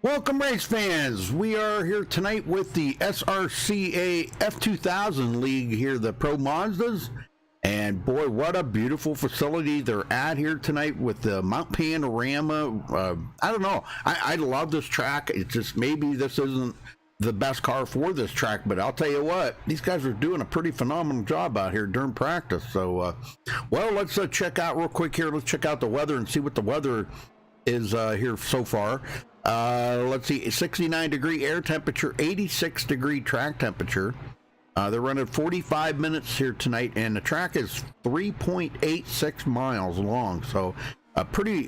Welcome, race fans. We are here tonight with the SRCA F2000 League here, the Pro Mazdas. And boy, what a beautiful facility they're at here tonight with the Mount Panorama. I don't know. I love this track. It's just maybe this isn't the best car for this track, but I'll tell you what, these guys are doing a pretty phenomenal job out here during practice. So, well, let's check out real quick here. Let's check out the weather and see what the weather is here so far. Let's see, 69 degree air temperature, 86 degree track temperature. They're running 45 minutes here tonight, and the track is 3.86 miles long, so a pretty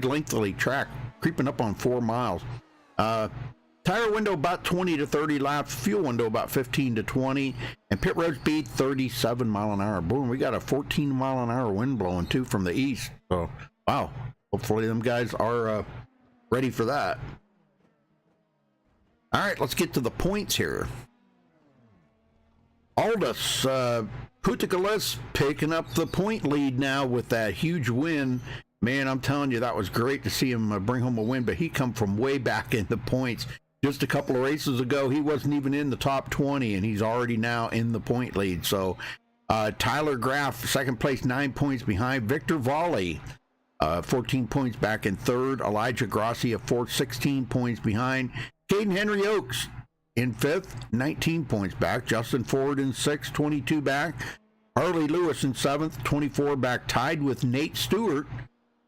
lengthy track, creeping up on 4 miles. Tire window about 20 to 30 laps, fuel window about 15 to 20, and pit road speed 37 mile an hour. Boom, we got a 14 mile an hour wind blowing too from the east. So, wow, hopefully them guys are ready for that. All right, let's get to the points here. Aldous Puttikalis picking up the point lead now with that huge win. Man, I'm telling you, that was great to see him bring home a win, but he come from way back in the points. Just a couple of races ago, he wasn't even in the top 20, and he's already now in the point lead. So Tyler Graff, second place, 9 points behind. Victor Volley, 14 points back in third. Elijah Grassi, a fourth, 16 points behind. Caden Henry Oaks in fifth, 19 points back. Justin Ford in sixth, 22 back. Harley Lewis in seventh, 24 back, tied with Nate Stewart.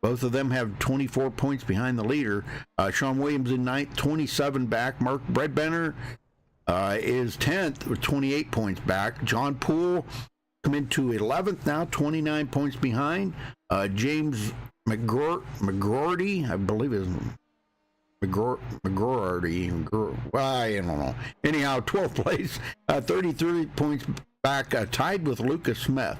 Both of them have 24 points behind the leader. Sean Williams in ninth, 27 back. Mark Bredbenner is 10th with 28 points back. John Poole come into 11th now, 29 points behind. James McGroarty, I believe is McGroarty. Well, I don't know. Anyhow, 12th place, 33 points back, tied with Lucas Smith.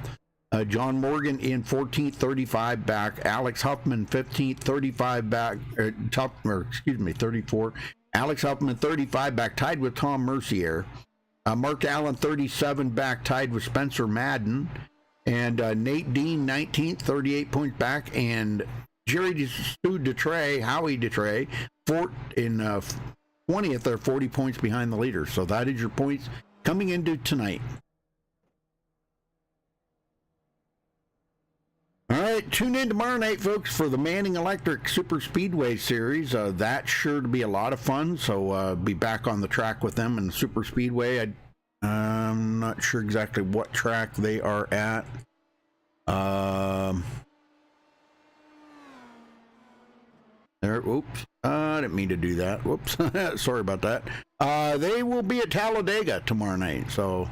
John Morgan in 14th, 35 back. Alex Huffman, 15th, 35 back. 34. Alex Huffman, 35 back, tied with Tom Mercier. Mark Allen, 37 back, tied with Spencer Madden. And Nate Dean, 19th, 38 points back. And Howie Detray, in 20th, they're 40 points behind the leader. So that is your points coming into tonight. All right, tune in tomorrow night, folks, for the Manning Electric Super Speedway Series. That's sure to be a lot of fun, so be back on the track with them in the Super Speedway. I'm not sure exactly what track they are at. Oops, I didn't mean to do that. Whoops, sorry about that. They will be at Talladega tomorrow night, so...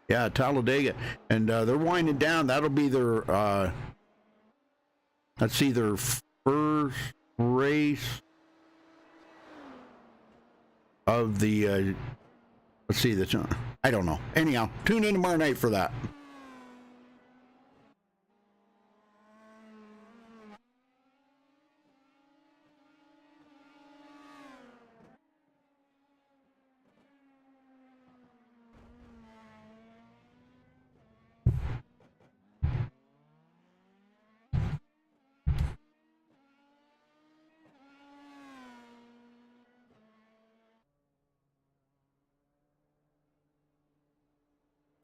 Yeah, Talladega, and they're winding down. That'll be their, let's see, their first race of the, let's see, I don't know. Anyhow, tune in tomorrow night for that.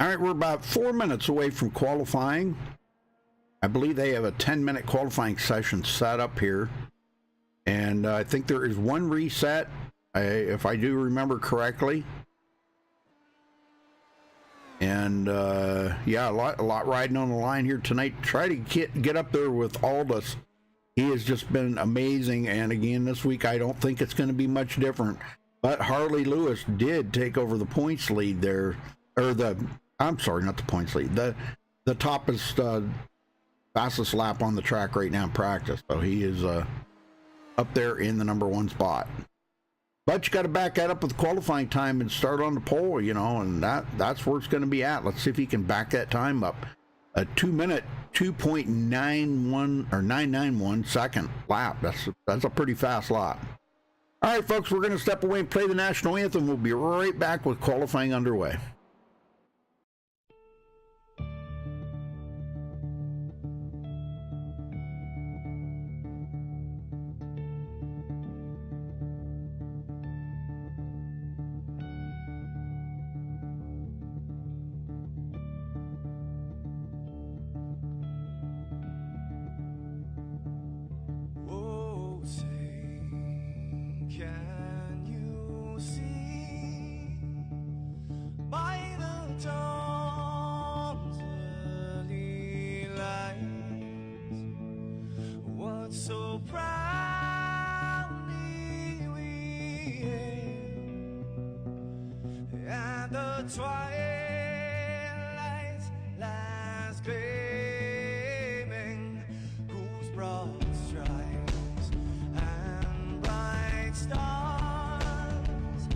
All right, we're about 4 minutes away from qualifying. I believe they have a 10-minute qualifying session set up here. And I think there is one reset, if I do remember correctly. And yeah, a lot riding on the line here tonight. Try to get up there with Aldous. He has just been amazing. And again, this week, I don't think it's going to be much different. But Harley Lewis did take over the points lead there. I'm sorry, not the points lead. The toppest, fastest lap on the track right now in practice. So he is up there in the number one spot. But you got to back that up with qualifying time and start on the pole, you know, and that's where it's going to be at. Let's see if he can back that time up. A 2-minute, 2.91 or 991 second lap. That's a pretty fast lap. All right, folks, we're going to step away and play the national anthem. We'll be right back with qualifying underway. so proudly we hailed, and the twilight's last gleaming, whose broad stripes and bright stars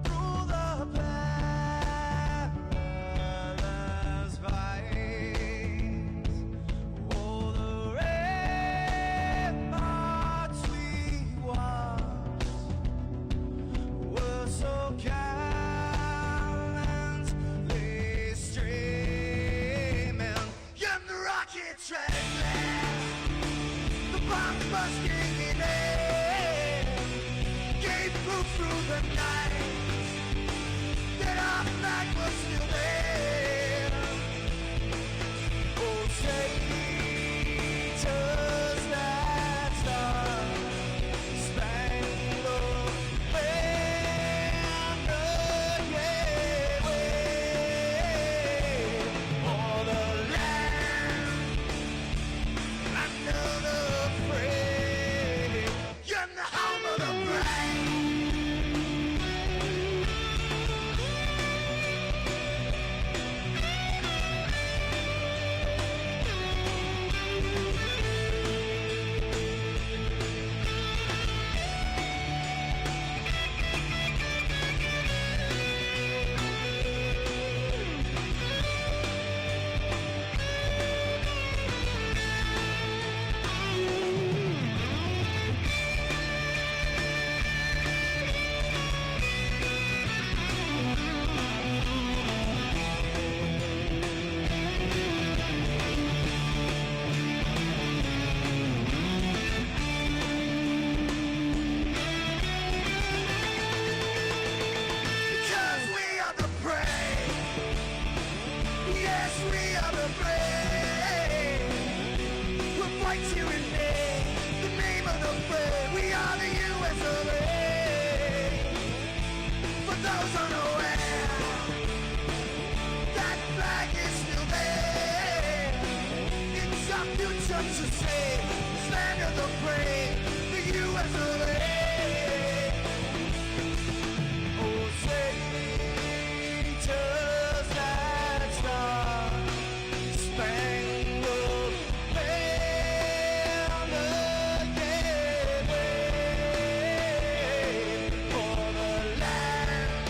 through the perilous fight. Oh, the ramparts we watched were so gallantly streaming, and the rockets red blast, the bombs bursting in air, gave proof through the night that our flag was still there. Oh, traitors that star-spangled banner, yeah, wave for the land under the free, and the home of the brave. Because we are the brave. Yes, we are the brave. We'll fight you in the name of the brave. We are the US of A. For those unaware, that flag is still there. It's our future to save. Stand of the brave, the US of A. Oh, traitors that star-spangled banner, yeah, wave for the land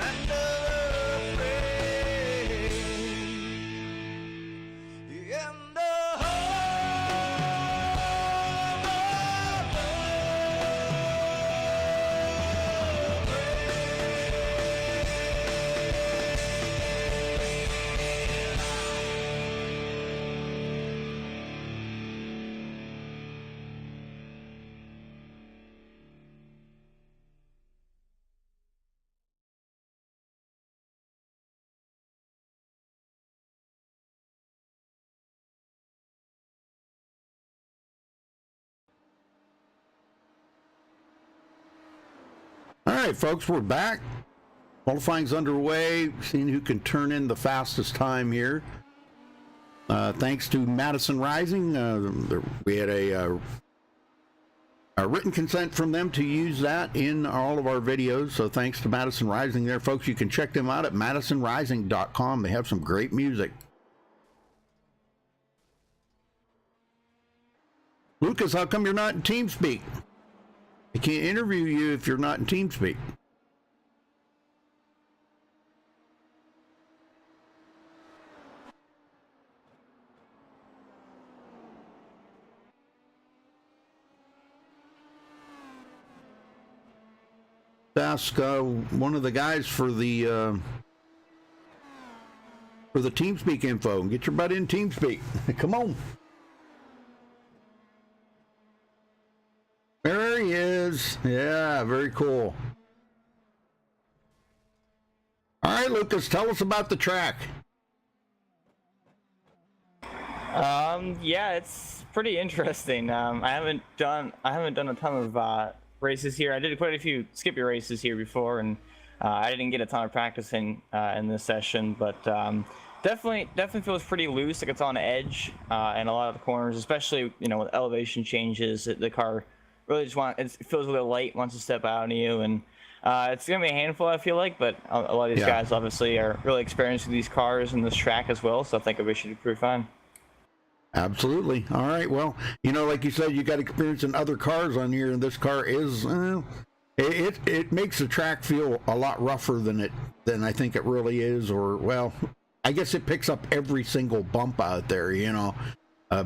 under the free, and the All right, folks, we're back. Qualifying's underway. Seeing who can turn in the fastest time here. Thanks to Madison Rising, we had a written consent from them to use that in all of our videos. So thanks to Madison Rising there, folks. You can check them out at madisonrising.com. They have some great music. Lucas, how come you're not in TeamSpeak? I can't interview you if you're not in TeamSpeak. Ask one of the guys for the TeamSpeak info and get your butt in TeamSpeak. Come on. There he is. Yeah, very cool. All right, Lucas, tell us about the track. Yeah, it's pretty interesting. I haven't done a ton of races here. I did quite a few Skippy races here before, and I didn't get a ton of practice in this session. But Definitely feels pretty loose, like it's on edge, and a lot of the corners, especially with elevation changes, the car really just it feels a little light once you step out on you, and it's gonna be a handful, I feel like, but a lot of these guys obviously are really experienced with these cars and this track as well, so I think we should be pretty fine. Absolutely. All right. Well, like you said, you got experience in other cars on here, and this car is it makes the track feel a lot rougher than I think it really is, or well, I guess it picks up every single bump out there,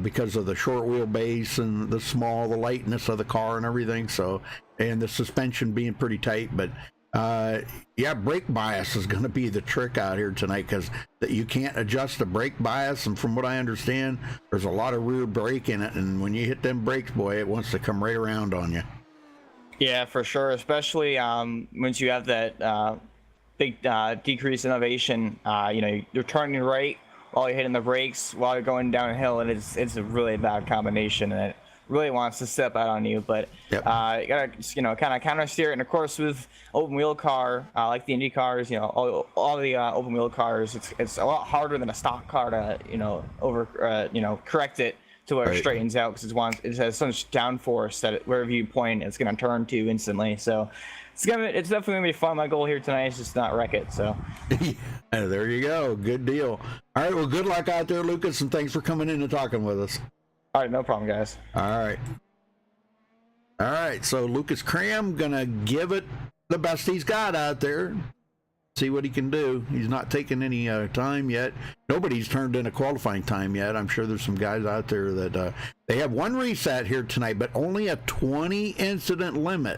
because of the short wheelbase and the lightness of the car and everything. So, and the suspension being pretty tight, but brake bias is going to be the trick out here tonight, because you can't adjust the brake bias, and from what I understand, there's a lot of rear brake in it, and when you hit them brakes, boy, it wants to come right around on you. Yeah, for sure, especially once you have that big decrease in elevation. You're turning right while you're hitting the brakes while you're going downhill, and it's a really bad combination, and it really wants to step out on you. But you gotta kind of counter steer it. And of course, with open wheel car like the Indy cars, all the open wheel cars, it's a lot harder than a stock car to correct it to where it straightens out, because it has so much downforce that wherever you point, it's gonna turn to instantly. So it's definitely gonna be fun. My goal here tonight is just not wreck it. So there you go. Good deal. All right. Well, good luck out there, Lucas, and thanks for coming in and talking with us. All right, no problem, guys. All right. So Lucas Cram gonna give it the best he's got out there. See what he can do. He's not taking any time yet. Nobody's turned in a qualifying time yet. I'm sure there's some guys out there that they have one reset here tonight, but only a 20 incident limit.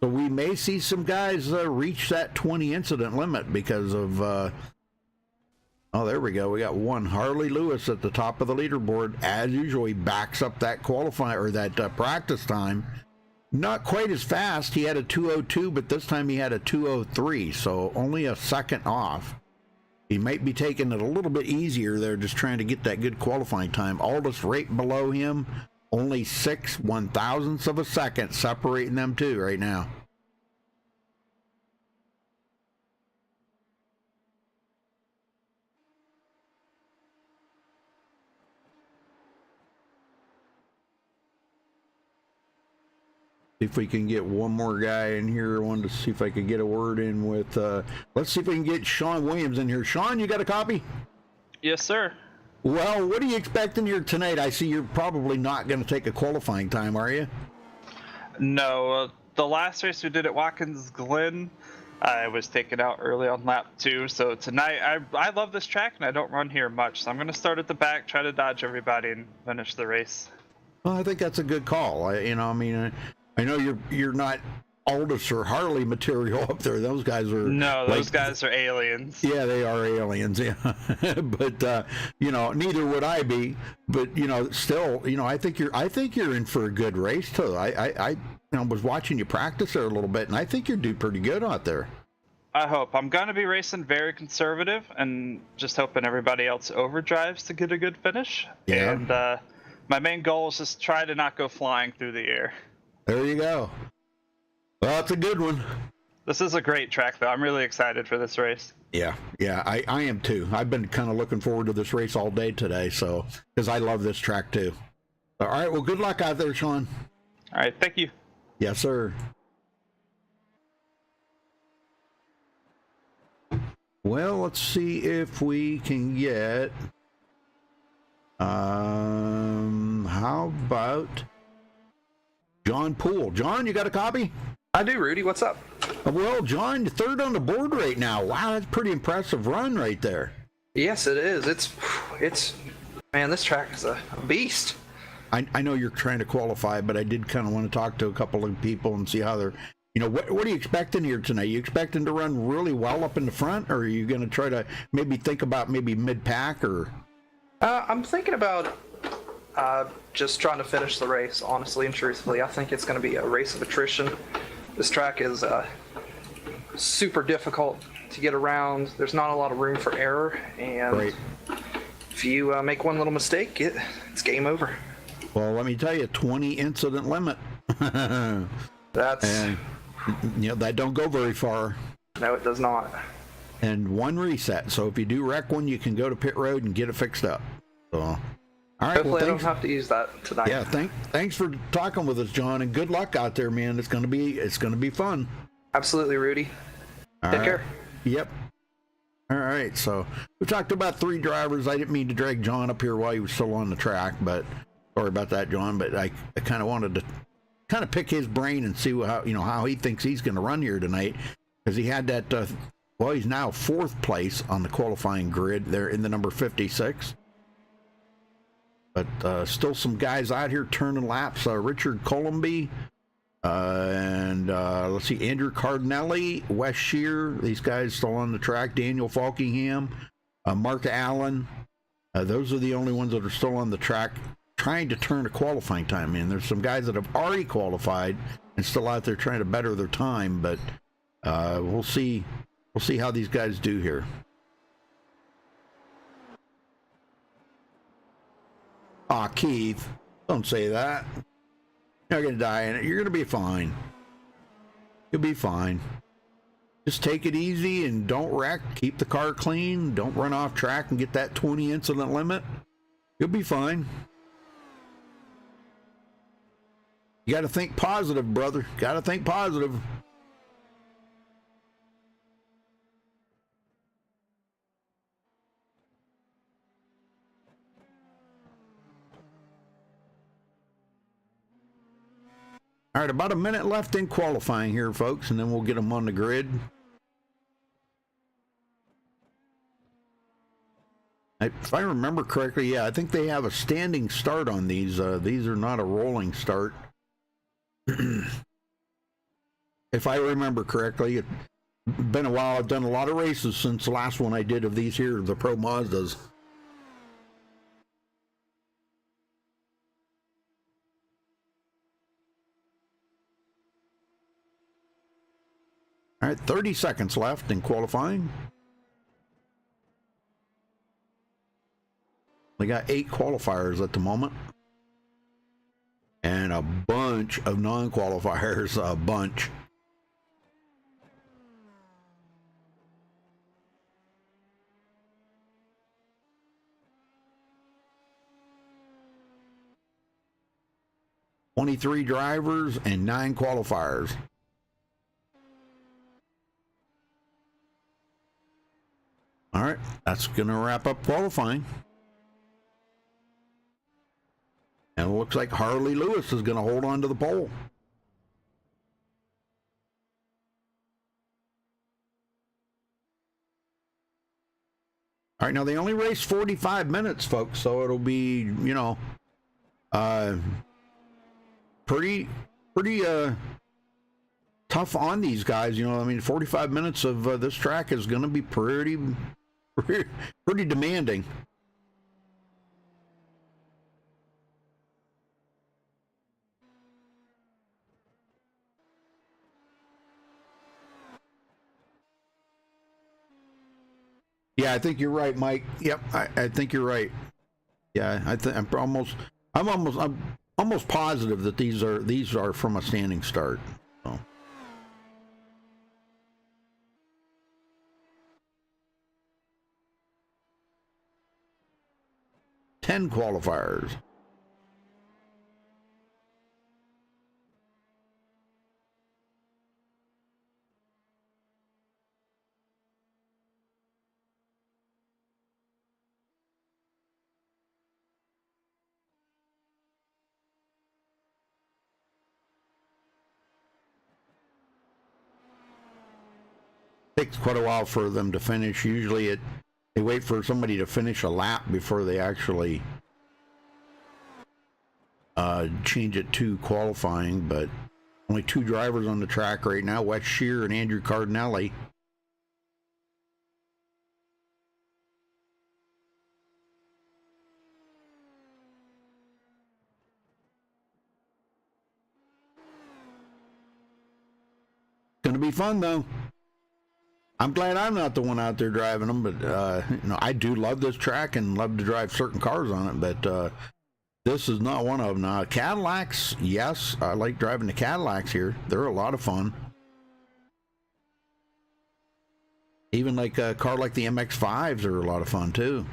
So we may see some guys reach that 20 incident limit because of there we go. We got one. Harley Lewis at the top of the leaderboard. As usual, he backs up that qualifying or that practice time. Not quite as fast. He had a 2:02, but this time he had a 2:03, so only a second off. He might be taking it a little bit easier there, just trying to get that good qualifying time. Aldous right below him, only 6/1000ths of a second separating them two right now. See if we can get one more guy in here. I wanted to see if I could get a word in with, let's see if we can get Sean Williams in here. Sean, you got a copy? Yes, sir. Well, what are you expecting here tonight? I see you're probably not going to take a qualifying time, are you? No. The last race we did at Watkins Glen, I was taken out early on lap 2. So tonight, I love this track, and I don't run here much. So I'm going to start at the back, try to dodge everybody, and finish the race. Well, I think that's a good call. I know you're not Aldous or Harley material up there. Those guys are those guys are aliens. Yeah, they are aliens. Yeah, but neither would I be. But still, I think you're in for a good race too. I was watching you practice there a little bit, and I think you're doing pretty good out there. I hope. I'm going to be racing very conservative, and just hoping everybody else overdrives to get a good finish. Yeah. And my main goal is just try to not go flying through the air. There you go. Well, it's a good one. This is a great track, though. I'm really excited for this race. Yeah, I am too. I've been kind of looking forward to this race all day today, so because I love this track too. All right, well, good luck out there, Sean. All right, thank you. Yes, sir. Well, let's see if we can get. How about John Poole? John, you got a copy? I do, Rudy. What's up? Well, John, you're third on the board right now. Wow, that's a pretty impressive run right there. Yes, it is. It's man, this track is a beast. I know you're trying to qualify, but I did kind of want to talk to a couple of people and see how they're, what are you expecting here tonight? You expecting to run really well up in the front, or are you going to try to maybe think about maybe mid-pack or? I'm thinking about just trying to finish the race, honestly and truthfully. I think it's going to be a race of attrition. This track is super difficult to get around. There's not a lot of room for error, and if you make one little mistake, it's game over. Well, let me tell you, 20 incident limit. That's that don't go very far. No, it does not. and one reset. So if you do wreck one, you can go to pit road and get it fixed up. So, all right. Hopefully, I don't thanks. have to use that tonight. Yeah, thanks for talking with us, John, and good luck out there, man. It's gonna be fun. Absolutely, Rudy. All Take right. care. Yep. All right, so we talked about 3 drivers. I didn't mean to drag John up here while he was still on the track, but sorry about that, John. But I kind of wanted to kind of pick his brain and see how he thinks he's going to run here tonight, because he had that. Well, he's now 4th place on the qualifying grid there in the number 56. But still some guys out here turning laps. Richard Colomby. And let's see, Andrew Cardinelli, Wes Shear, these guys still on the track. Daniel Falkingham, Mark Allen. Those are the only ones that are still on the track trying to turn a qualifying time in. There's some guys that have already qualified and still out there trying to better their time, but we'll see how these guys do here. Aw, Keith, don't say that. You're not gonna die in it. You're gonna be fine. You'll be fine. Just take it easy and don't wreck. Keep the car clean. Don't run off track and get that 20 incident limit. You'll be fine. You got to think positive, brother. Got to think positive. All right, about a minute left in qualifying here, folks, and then we'll get them on the grid. If I remember correctly, yeah, I think they have a standing start on these. These are not a rolling start. If I remember correctly, it's been a while. I've done a lot of races since the last one I did of these here, the Pro Mazdas. All right, 30 seconds left in qualifying. We got 8 qualifiers at the moment. And a bunch of non-qualifiers, a bunch. "23 drivers and 9 qualifiers. All right, that's going to wrap up qualifying. And it looks like Harley Lewis is going to hold on to the pole. All right, now they only race 45 minutes, folks, so it'll be, pretty tough on these guys. 45 minutes of this track is going to be pretty demanding. Yeah, I think you're right, Mike. Yep, I think you're right. Yeah, I'm almost positive that these are from a standing start. So. Ten qualifiers. Takes quite a while for them to finish. Usually they wait for somebody to finish a lap before they actually change it to qualifying, but only 2 drivers on the track right now, Wes Shear and Andrew Cardinelli. Gonna be fun though. I'm glad I'm not the one out there driving them, but I do love this track and love to drive certain cars on it, but this is not one of them. Now, Cadillacs, yes, I like driving the Cadillacs here. They're a lot of fun. Even like a car like the MX-5s are a lot of fun too.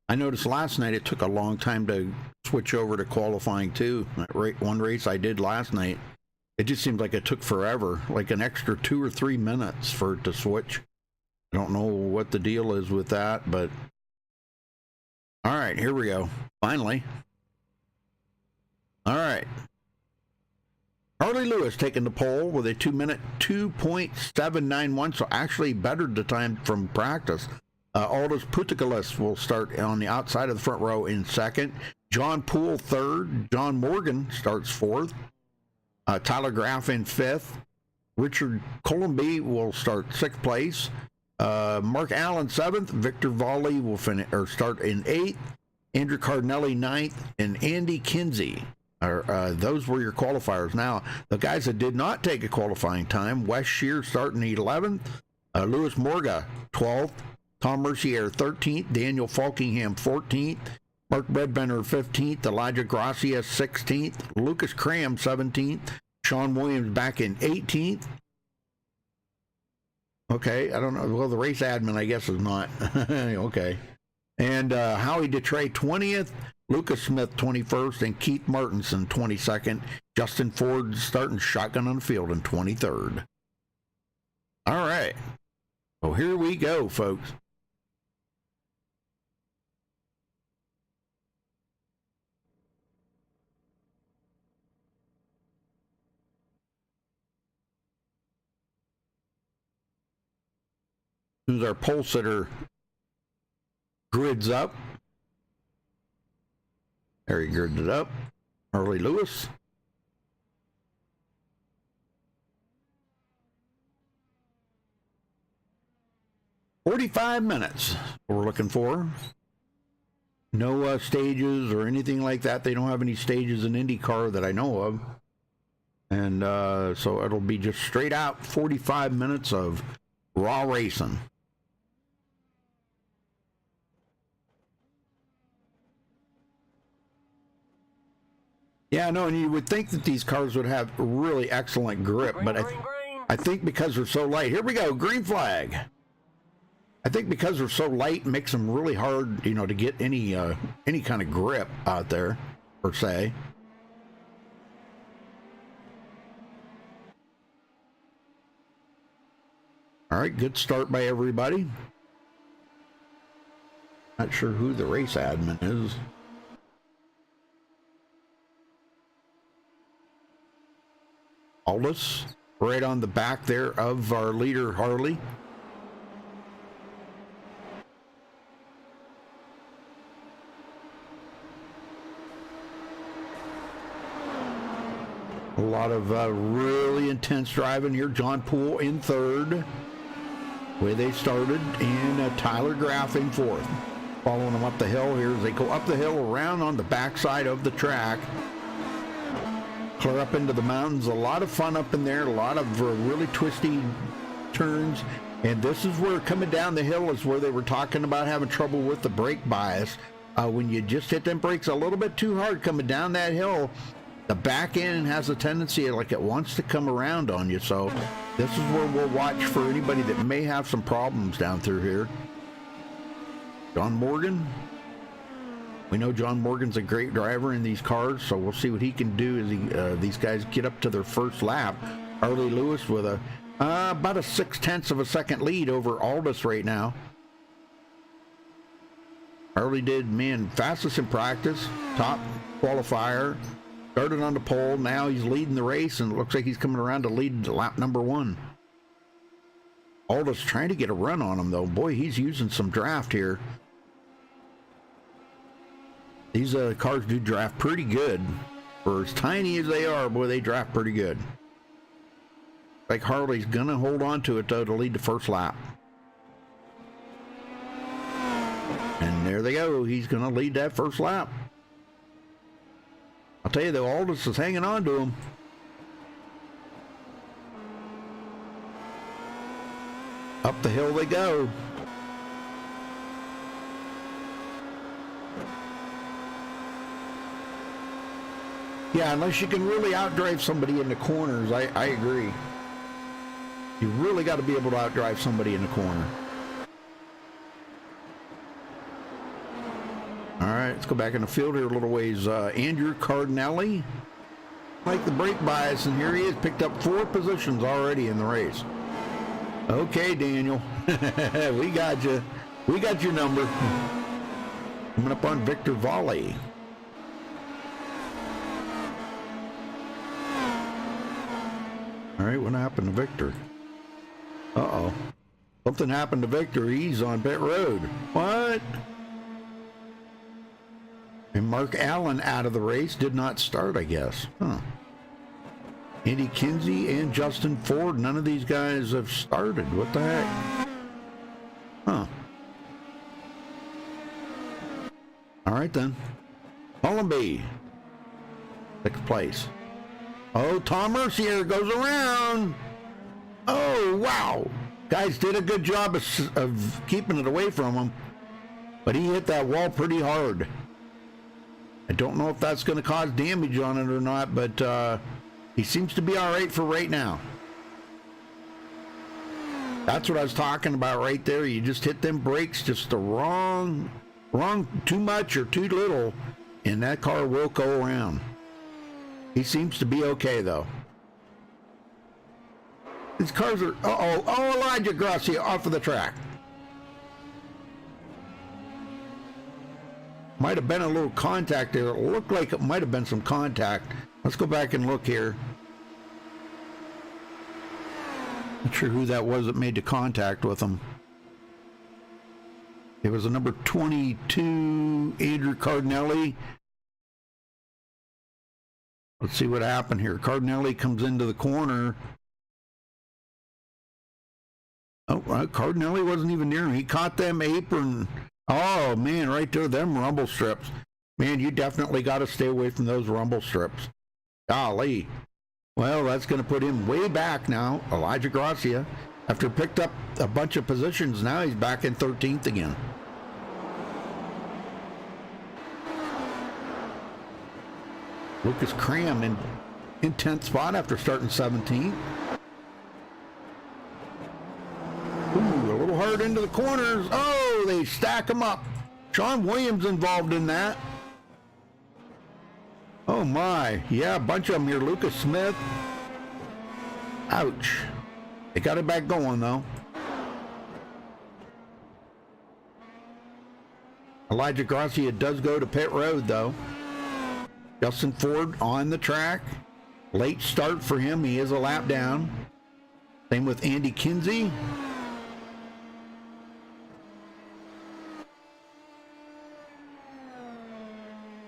I noticed last night it took a long time to switch over to qualifying too. That one race I did last night, it just seemed like it took forever, like an extra 2 or 3 minutes for it to switch. I don't know what the deal is with that, but all right, here we go. Finally. All right. Harley Lewis taking the pole with a 2-minute 2.791, so actually bettered the time from practice. Aldous Puttikalis will start on the outside of the front row in second. John Poole third. John Morgan starts fourth. Tyler Graff in fifth. Richard Colomby will start sixth place. Mark Allen seventh. Victor Volley will start in eighth. Andrew Cardinelli ninth, and Andy Kinsey. Those were your qualifiers. Now, the guys that did not take a qualifying time: Wes Shear starting 11th. Louis Morga 12th. Tom Mercier 13th, Daniel Falkingham 14th, Mark Bredbender 15th, Elijah Gracia 16th, Lucas Cram 17th, Sean Williams back in 18th. Okay, I don't know. Well, the race admin, I guess, is not. Okay. And Howie Detray 20th, Lucas Smith 21st, and Keith Martinson 22nd. Justin Ford starting shotgun on the field in 23rd. All right. So here we go, folks. As soon as our pole sitter grids up, there he grids it up. Harley Lewis. "45 minutes we're looking for. No stages or anything like that. They don't have any stages in IndyCar that I know of. And so it'll be just straight out 45 minutes of raw racing. Yeah, no, and you would think that these cars would have really excellent grip, but I think because they're so light. Here we go, green flag. I think because they're so light, it makes them really hard, to get any kind of grip out there, per se. All right, good start by everybody. Not sure who the race admin is. Aldous, right on the back there of our leader, Harley. A lot of really intense driving here. John Poole in third, where they started, and Tyler Graff in fourth. Following them up the hill here as they go up the hill around on the backside of the track. Clear up into the mountains. A lot of fun up in there. A lot of really twisty turns. And this is where coming down the hill is where they were talking about having trouble with the brake bias. When you just hit them brakes a little bit too hard coming down that hill, the back end has a tendency like it wants to come around on you. So this is where we'll watch for anybody that may have some problems down through here. John Morgan. We know John Morgan's a great driver in these cars, so we'll see what he can do as these guys get up to their first lap. Harley Lewis with about a 0.6 of a second lead over Aldous right now. Harley did, fastest in practice, top qualifier, started on the pole. Now he's leading the race, and it looks like he's coming around to lead lap number 1. Aldous trying to get a run on him, though. Boy, he's using some draft here. These cars do draft pretty good. For as tiny as they are, boy, they draft pretty good. Like Harley's going to hold on to it, though, to lead the first lap. And And there they go. He's going to lead that first lap. I'll tell you, the Aldous is hanging on to him. Up the hill they go. Yeah, unless you can really outdrive somebody in the corners, I agree. You really got to be able to outdrive somebody in the corner. All right, let's go back in the field here a little ways. Andrew Cardinelli, like the brake bias, and here he is, picked up 4 positions already in the race. Okay, Daniel, we got you. We got your number. Coming up on Victor Volley. All right, what happened to Victor? Uh-oh. Something happened to Victor. He's on pit road. What? And Mark Allen out of the race. Did not start, I guess. Huh. Andy Kinsey and Justin Ford. None of these guys have started. What the heck? Huh. All right, then. Hollenby. 6th place. Oh, Tom Mercier goes around. Oh, wow. Guys did a good job of keeping it away from him. But he hit that wall pretty hard. I don't know if that's going to cause damage on it or not, but he seems to be all right for right now. That's what I was talking about right there. You just hit them brakes just the wrong, too much or too little, and that car will go around. He seems to be okay, though. These cars are... Oh, Elijah Gracia off of the track. Might have been a little contact there. It looked like it might have been some contact. Let's go back and look here. Not sure who that was that made the contact with him. It was a number 22, Andrew Cardinelli. Let's see what happened here. Cardinelli comes into the corner. Oh, Cardinelli wasn't even near him. He caught them apron. Oh, man, right there, them rumble strips. Man, you definitely got to stay away from those rumble strips. Golly. Well, that's going to put him way back now. Elijah Gracia. After picked up a bunch of positions, now he's back in 13th again. Lucas Cram in 10th spot after starting 17th. Ooh, a little hard into the corners. Oh, they stack them up. Sean Williams involved in that. Oh my, yeah, a bunch of them here. Lucas Smith. Ouch. They got it back going though. Elijah Gracia does go to pit road though. Justin Ford on the track. Late start for him. He is a lap down. Same with Andy Kinsey.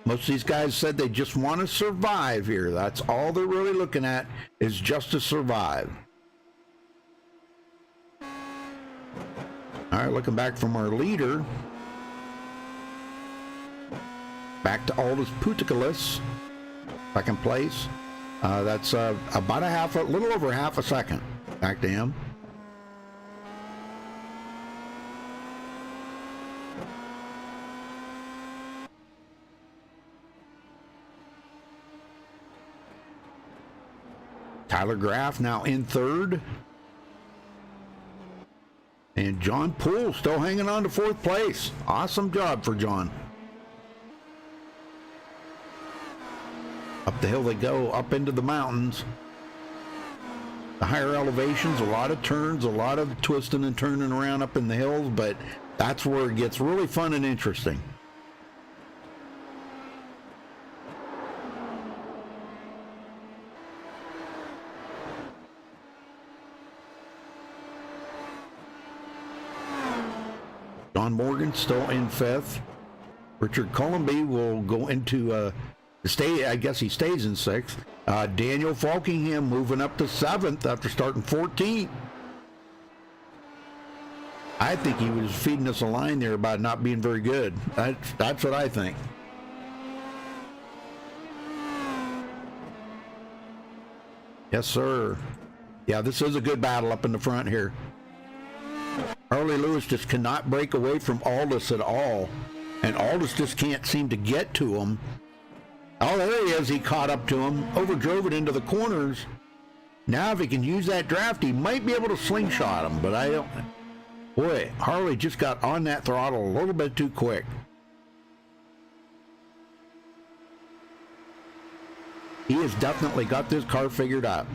Most of these guys said they just want to survive here. That's all they're really looking at, is just to survive. All right, looking back from our leader. Back to Aldous Puttikalis, 2nd place. That's about a little over half a second. Back to him. Tyler Graff now in 3rd. And John Poole still hanging on to 4th place. Awesome job for John. Up the hill they go, up into the mountains. The higher elevations, a lot of turns, a lot of twisting and turning around up in the hills, but that's where it gets really fun and interesting. John Morgan still in 5th. Richard Columby will go into I guess he stays in 6th. Daniel Falkingham moving up to 7th after starting 14th. I think he was feeding us a line there about not being very good. That's what I think. Yes, sir. Yeah, this is a good battle up in the front here. Harley Lewis just cannot break away from Aldous at all. And Aldous just can't seem to get to him. Oh, there he is. He caught up to him, overdrove it into the corners. Now, if he can use that draft, he might be able to slingshot him, but I don't... Boy, Harley just got on that throttle a little bit too quick. He has definitely got this car figured out.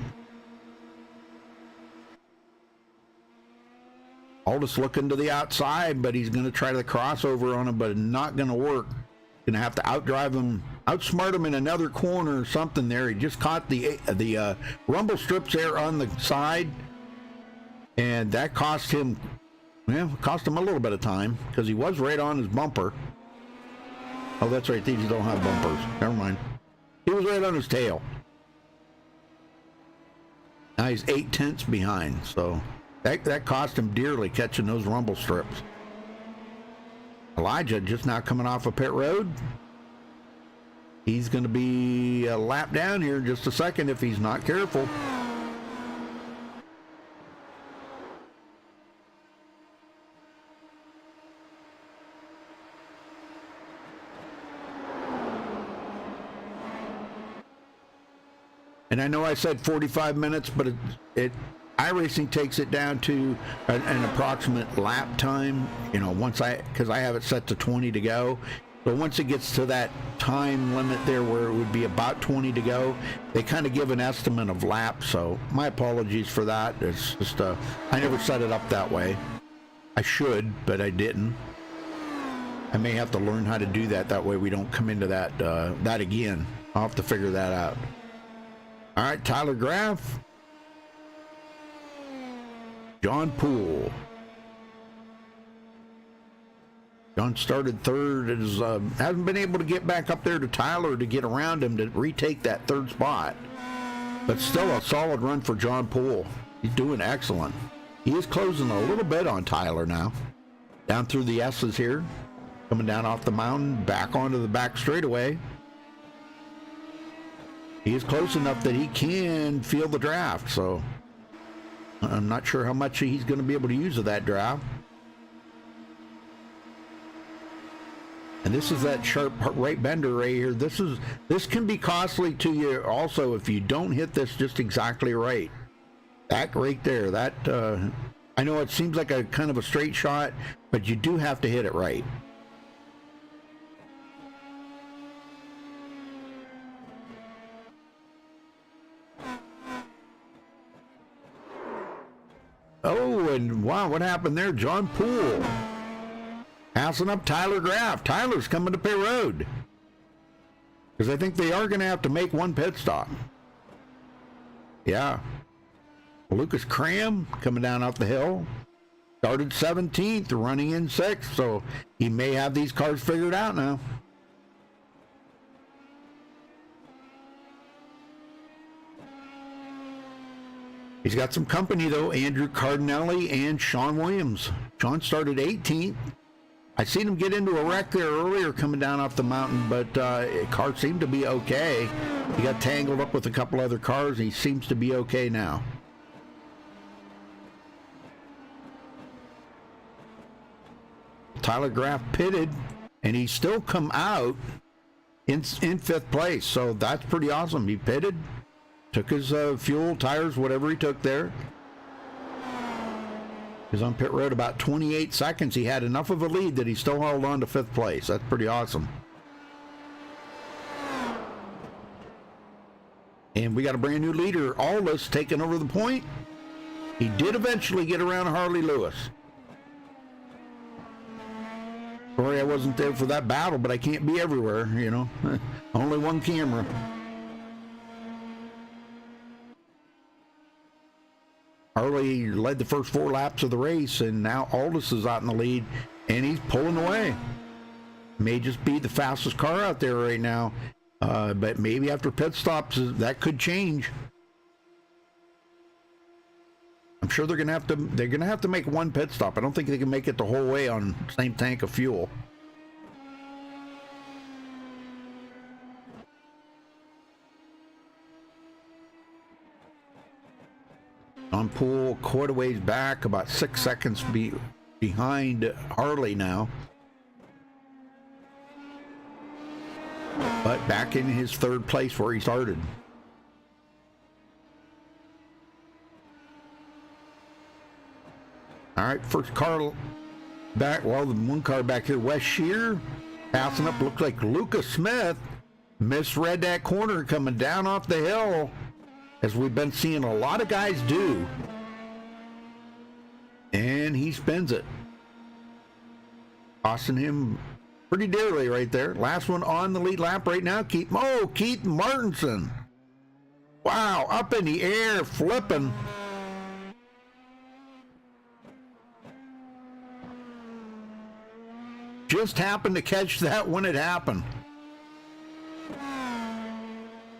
Aldous looking to the outside, but he's going to try the crossover on him, but not going to work. Going to have to outdrive him, outsmart him in another corner or something there. He just caught the rumble strips there on the side, and that cost him... Yeah, cost him a little bit of time because he was right on his bumper. Oh, that's right. These don't have bumpers. Never mind. He was right on his tail. Now he's 8/10 behind, so that cost him dearly catching those rumble strips. Elijah just now coming off of pit road. He's going to be a lap down here in just a second if he's not careful. And I know I said 45 minutes, but iRacing takes it down to an approximate lap time. You know, because I have it set to 20 to go. So once it gets to that time limit there where it would be about 20 to go, they kind of give an estimate of laps. So my apologies for that. It's just, I never set it up that way. I should, but I didn't. I may have to learn how to do that. That way we don't come into that again. I'll have to figure that out. All right, Tyler Graff. John Poole. John started third. Hasn't been able to get back up there to Tyler to get around him to retake that third spot. But still a solid run for John Poole. He's doing excellent. He is closing a little bit on Tyler now. Down through the S's here. Coming down off the mountain, back onto the back straightaway. He is close enough that he can feel the draft, so I'm not sure how much he's going to be able to use of that draft. And this is that sharp right bender right here. This can be costly to you also if you don't hit this just exactly right. That right there, that I know it seems like a kind of a straight shot, but you do have to hit it right. Oh, and wow, what happened there? John Poole passing up Tyler Graff. Tyler's coming to pit road because I think they are going to have to make one pit stop. Yeah. Lucas Cram coming down off the hill. Started 17th, running in 6th, so he may have these cars figured out now. He's got some company, though. Andrew Cardinelli and Sean Williams. Sean started 18th. I seen him get into a wreck there earlier coming down off the mountain, but car seemed to be okay. He got tangled up with a couple other cars. He seems to be okay now. Tyler Graff pitted, and he still come out in 5th place, so that's pretty awesome. He pitted. Took his fuel, tires, whatever he took there. He's on pit road about 28 seconds. He had enough of a lead that he still held on to 5th place. That's pretty awesome. And we got a brand new leader, Aldous, taking over the point. He did eventually get around Harley Lewis. Sorry I wasn't there for that battle, but I can't be everywhere, you know. Only one camera. Harley led the first 4 laps of the race, and now Aldous is out in the lead, and he's pulling away. May just be the fastest car out there right now, but maybe after pit stops, that could change. I'm sure they're gonna have to make one pit stop. I don't think they can make it the whole way on same tank of fuel. On Poole, quite a ways back, about 6 seconds behind Harley now. But back in his third place where he started. All right, first car back. Well, the one car back here, West Shear, passing up. Looks like Lucas Smith misread that corner coming down off the hill, as we've been seeing a lot of guys do. And he spins it, costing him pretty dearly right there. Last one on the lead lap right now. Keith Martinson. Wow, up in the air, flipping. Just happened to catch that when it happened.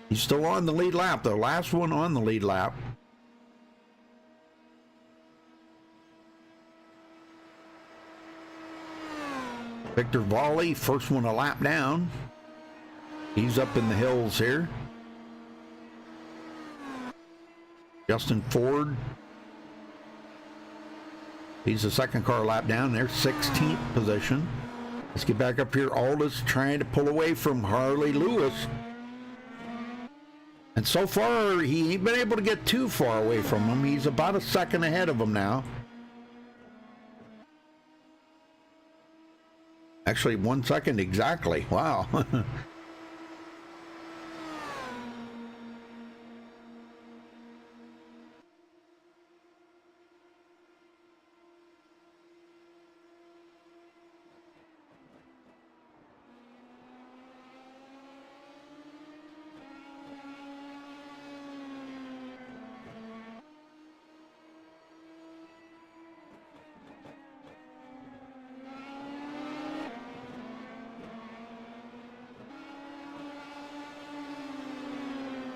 He's still on the lead lap, though. Last one on the lead lap. Victor Volley, first one a lap down. He's up in the hills here. Justin Ford. He's the second car lap down there, 16th position. Let's get back up here. Aldis trying to pull away from Harley Lewis. And so far, he ain't been able to get too far away from him. He's about a second ahead of him now. Actually, 1 second exactly. Wow.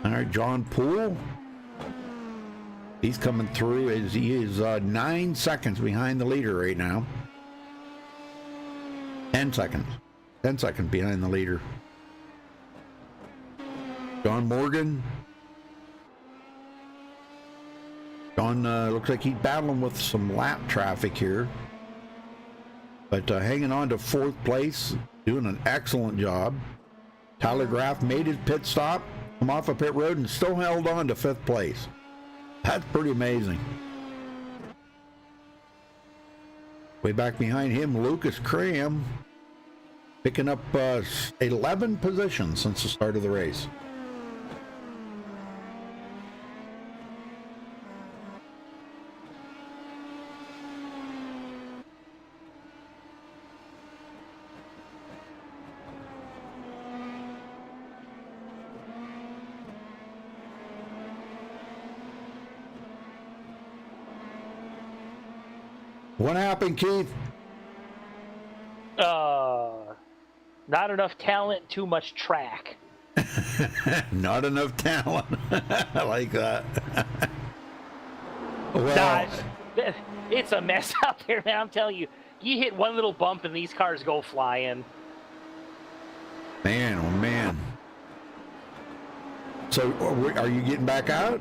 All right, John Poole. He's coming through as he is 9 seconds behind the leader right now. 10 seconds. 10 seconds behind the leader. John Morgan. John looks like he's battling with some lap traffic here. But hanging on to 4th place. Doing an excellent job. Tyler Graff made his pit stop. Come off a pit road and still held on to 5th place. That's pretty amazing. Way back behind him, Lucas Cram, picking up 11 positions since the start of the race. What happened, Keith? Not enough talent, too much track. Not enough talent. I like that. Well, it's a mess out there, man. I'm telling you. You hit one little bump and these cars go flying. Man, oh man. So, are you getting back out?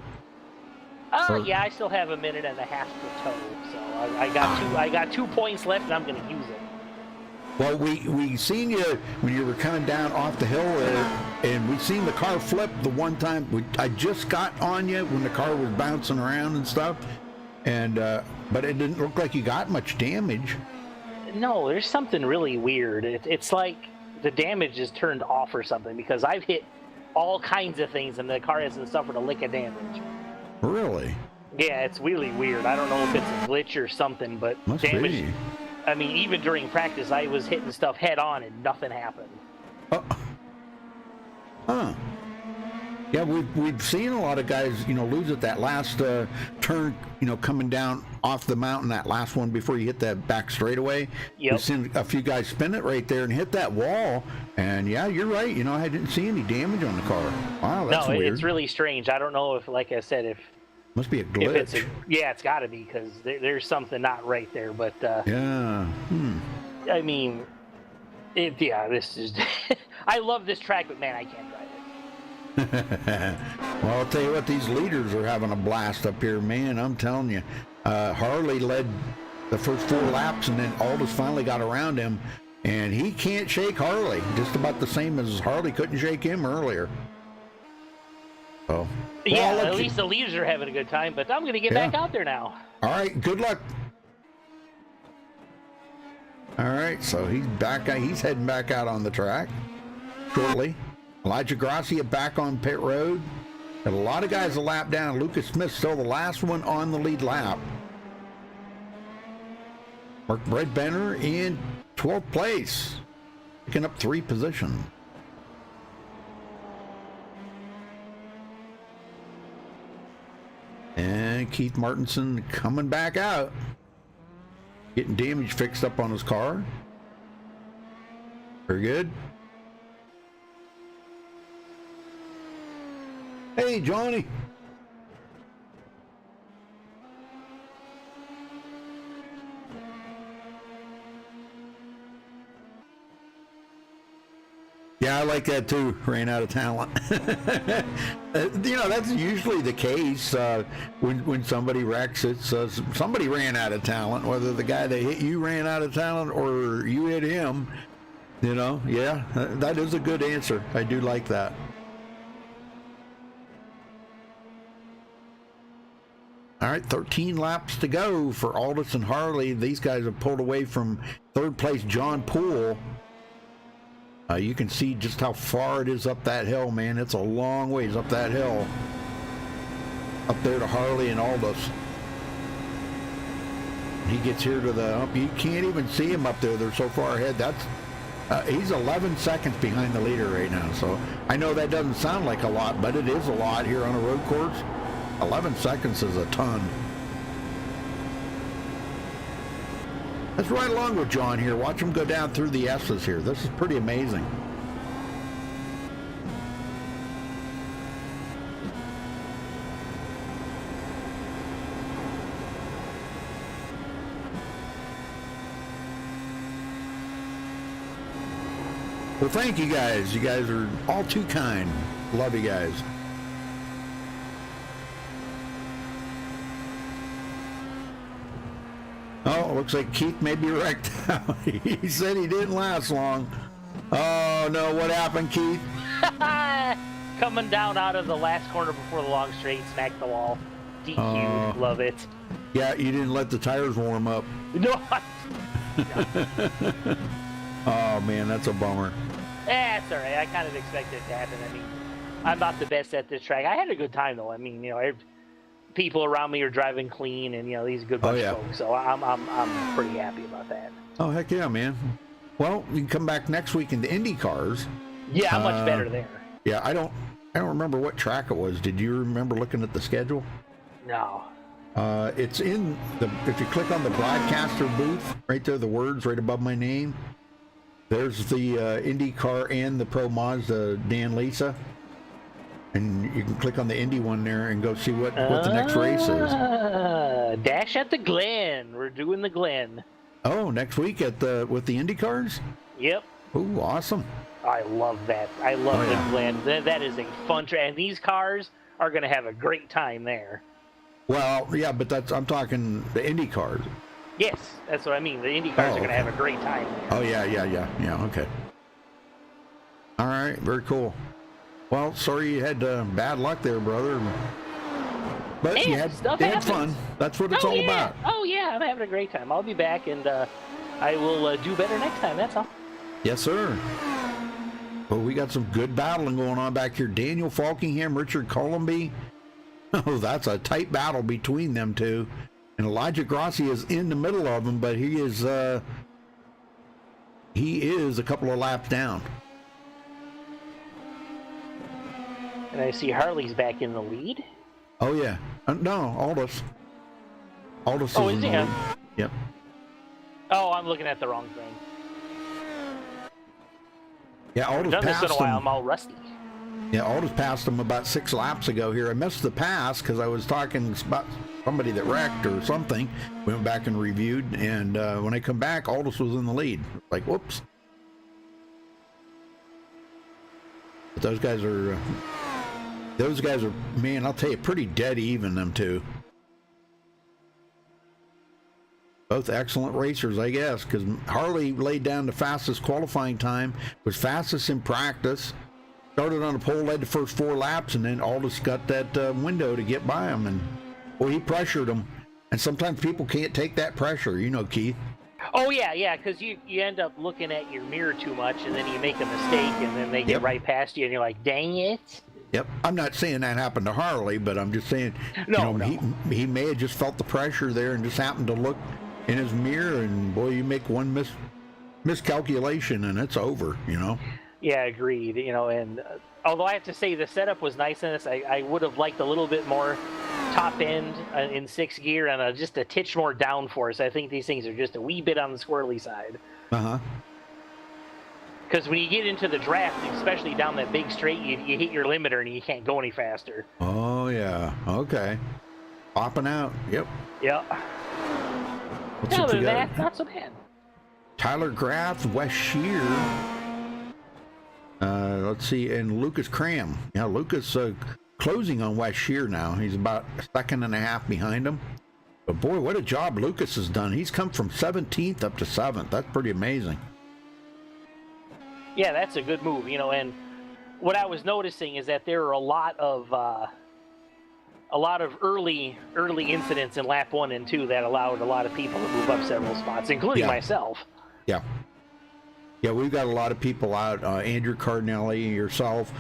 Yeah, I still have a minute and a half to tow, so I got 2 points left, and I'm going to use it. Well, we seen you when you were coming down off the hill there, and we seen the car flip the one time. I just got on you when the car was bouncing around and stuff, and but it didn't look like you got much damage. No, there's something really weird. It's like the damage is turned off or something, because I've hit all kinds of things, and the car hasn't suffered a lick of damage. Really? Yeah, it's really weird. I don't know if it's a glitch or something, but Must damage. Be. I mean, even during practice, I was hitting stuff head on and nothing happened. Huh. Yeah, we've seen a lot of guys, lose it that last turn, coming down off the mountain, that last one before you hit that back straightaway. Yep. We've seen a few guys spin it right there and hit that wall. And yeah, you're right. I didn't see any damage on the car. Wow, that's weird. It's really strange. I don't know if, like I said, if Must be a If glitch. it's got to be, because there's something not right there. But Yeah. I mean, this is. I love this track, but man, I can't drive it. Well, I'll tell you what, these leaders are having a blast up here, man. I'm telling you. Harley led the first 4 laps, and then Aldous finally got around him, and he can't shake Harley. Just about the same as Harley couldn't shake him earlier. Oh. Yeah, at least the leaders are having a good time, but I'm going to get back out there now. All right, good luck. All right, so he's back. He's heading back out on the track shortly. Elijah Gracia back on pit road. Got a lot of guys a lap down. Lucas Smith still the last one on the lead lap. Mark Bredbenner in 12th place, picking up 3 positions. And Keith Martinson coming back out, getting damage fixed up on his car. Very good. Hey, Johnny. Yeah, I like that too. Ran out of talent. That's usually the case when somebody wrecks. It's somebody ran out of talent. Whether the guy that hit you ran out of talent or you hit him. Yeah, that is a good answer. I do like that. All right, 13 laps to go for Aldous and Harley. These guys have pulled away from 3rd place John Poole. You can see just how far it is up that hill, man. It's a long ways up that hill. Up there to Harley and Aldous. He gets here to the hump. You can't even see him up there. They're so far ahead. He's 11 seconds behind the leader right now. So I know that doesn't sound like a lot, but it is a lot here on a road course. 11 seconds is a ton. Let's ride along with John here. Watch him go down through the S's here. This is pretty amazing. Well, thank you guys. You guys are all too kind. Love you guys. Oh, looks like Keith may be wrecked out. He said he didn't last long. Oh, no. What happened, Keith? Coming down out of the last corner before the long straight, smacked the wall. DQ'd. Love it. Yeah, you didn't let the tires warm up. No. Oh, man, that's a bummer. That's all right. I kind of expected it to happen. I mean, I'm not the best at this track. I had a good time, though. I mean, people around me are driving clean, and these are good bunch of folks. So I'm pretty happy about that. Oh, heck yeah, man. Well, you can come back next week in the Indy cars. Yeah, I'm much better there. Yeah, I don't remember what track it was. Did you remember looking at the schedule? No. It's in if you click on the broadcaster booth right there, the words right above my name. There's the Indy car and the Pro Mazda Dan Lisa. And you can click on the Indy one there and go see what the next race is. Dash at the Glen. We're doing the Glen. Oh, next week with the Indy cars? Yep. Ooh, awesome. I love that. I love the Glen. That is a fun track. And these cars are going to have a great time there. Well, yeah, but I'm talking the Indy cars. Yes, that's what I mean. The Indy cars are going to have a great time there. Oh, yeah, okay. All right, very cool. Well, sorry you had bad luck there, brother. But hey, you had fun. That's what it's all about. Oh, yeah, I'm having a great time. I'll be back, and I will do better next time, that's all. Yes, sir. Well, we got some good battling going on back here. Daniel Falkingham, Richard Colomby. Oh, that's a tight battle between them two. And Elijah Grossi is in the middle of them, but he is a couple of laps down. And I see Harley's back in the lead. Oh, yeah. No, Aldous. Aldous is in the lead. Yep. Oh, I'm looking at the wrong thing. Yeah, Aldous I've done this in a passed while. him. I'm all rusty. Yeah, Aldous passed him about 6 laps ago here. I missed the pass because I was talking about somebody that wrecked or something. We went back and reviewed, and when I come back, Aldous was in the lead. Like, whoops. But those guys are, man, I'll tell you, pretty dead even, them two. Both excellent racers, I guess, because Harley laid down the fastest qualifying time, was fastest in practice, started on the pole, led the first 4 laps, and then Aldous got that window to get by him, and well, he pressured him. And sometimes people can't take that pressure, you know, Keith. Oh yeah, because you end up looking at your mirror too much, and then you make a mistake, and then they get right past you, and you're like, dang it. Yep, I'm not saying that happened to Harley, but I'm just saying, no. He may have just felt the pressure there and just happened to look in his mirror, and boy, you make one miscalculation and it's over, you know. Yeah, agreed. You know, and although I have to say the setup was nice in this, I would have liked a little bit more top end in 6th gear and just a titch more downforce. I think these things are just a wee bit on the squirrely side. Because when you get into the draft, especially down that big straight, you hit your limiter and you can't go any faster. Oh yeah, okay. Popping out. Yep. Other than that, not so bad. Tyler Graff, Wes Shear. Let's see, and Lucas Cram. Yeah, Lucas closing on Wes Shear now. He's about a second and a half behind him. But boy, what a job Lucas has done. He's come from 17th up to 7th. That's pretty amazing. Yeah, that's a good move, you know. And what I was noticing is that there are a lot of early incidents in lap 1 and 2 that allowed a lot of people to move up several spots, including myself. Yeah, we've got a lot of people out. Andrew Cardinelli, yourself,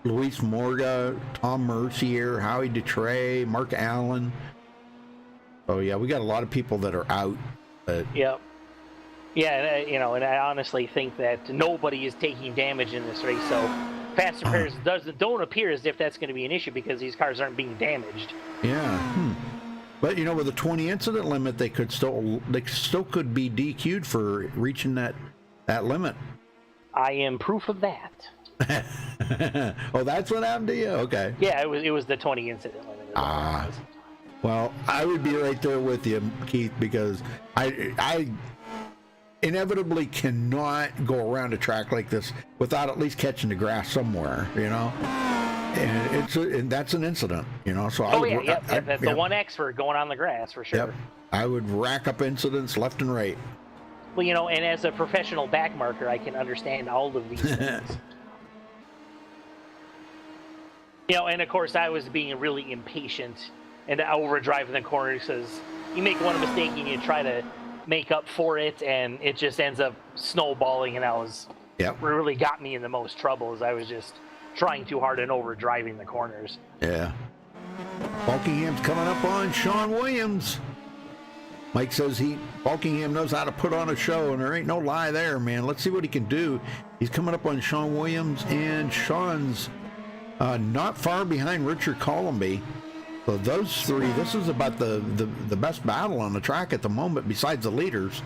Luis Morga, Tom Mercier, Howie DeTrey, Mark Allen. Oh yeah, we got a lot of people that are out. Yep. Yeah, and, you know, and I honestly think that nobody is taking damage in this race, so fast repairs don't appear as if that's going to be an issue because these cars aren't being damaged. Yeah. But you know, with a 20 incident limit, they still could be DQ'd for reaching that limit. I am proof of that. Oh, that's what happened to you? Okay. Yeah, it was the 20 incident limit. Well, I would be right there with you, Keith, because I inevitably cannot go around a track like this without at least catching the grass somewhere, you know. And that's an incident, you know. So that's the one X for going on the grass for sure. Yep. I would rack up incidents left and right. Well, you know, and as a professional back marker, I can understand all of these things. You know, and of course, I was being really impatient and overdriving the corners because you make one mistake and you try to make up for it, and it just ends up snowballing. And really got me in the most trouble as I was just trying too hard and overdriving the corners. Yeah. Buckingham's coming up on Sean Williams. Mike says Buckingham knows how to put on a show, and there ain't no lie there, man. Let's see what he can do. He's coming up on Sean Williams, and Sean's not far behind Richard Colomby. So those three, this is about the best battle on the track at the moment, besides the leaders.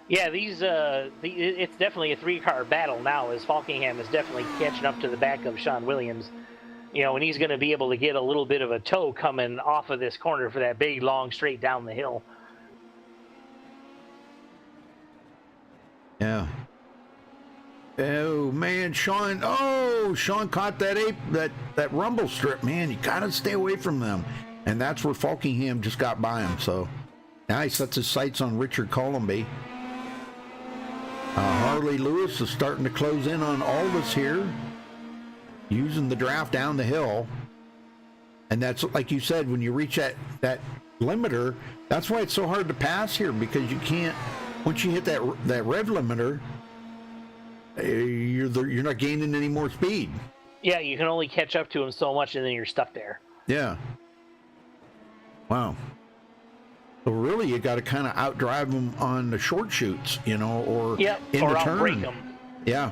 Yeah, it's definitely a 3-car battle now, as Falkingham is definitely catching up to the back of Sean Williams. You know, and he's going to be able to get a little bit of a toe coming off of this corner for that big, long straight down the hill. Yeah. Oh man, Sean caught that rumble strip, man. You gotta stay away from them. And that's where Falkingham just got by him. So now he sets his sights on Richard Colomby. Harley Lewis is starting to close in on Aldous here, using the draft down the hill. And that's like you said, when you reach that limiter, that's why it's so hard to pass here, because you can't, once you hit that rev limiter, you're not gaining any more speed. Yeah, you can only catch up to him so much, and then you're stuck there. Yeah. Wow. So really, you got to kind of outdrive him on the short shoots, you know, or in the turn. Outbrake him. Yeah.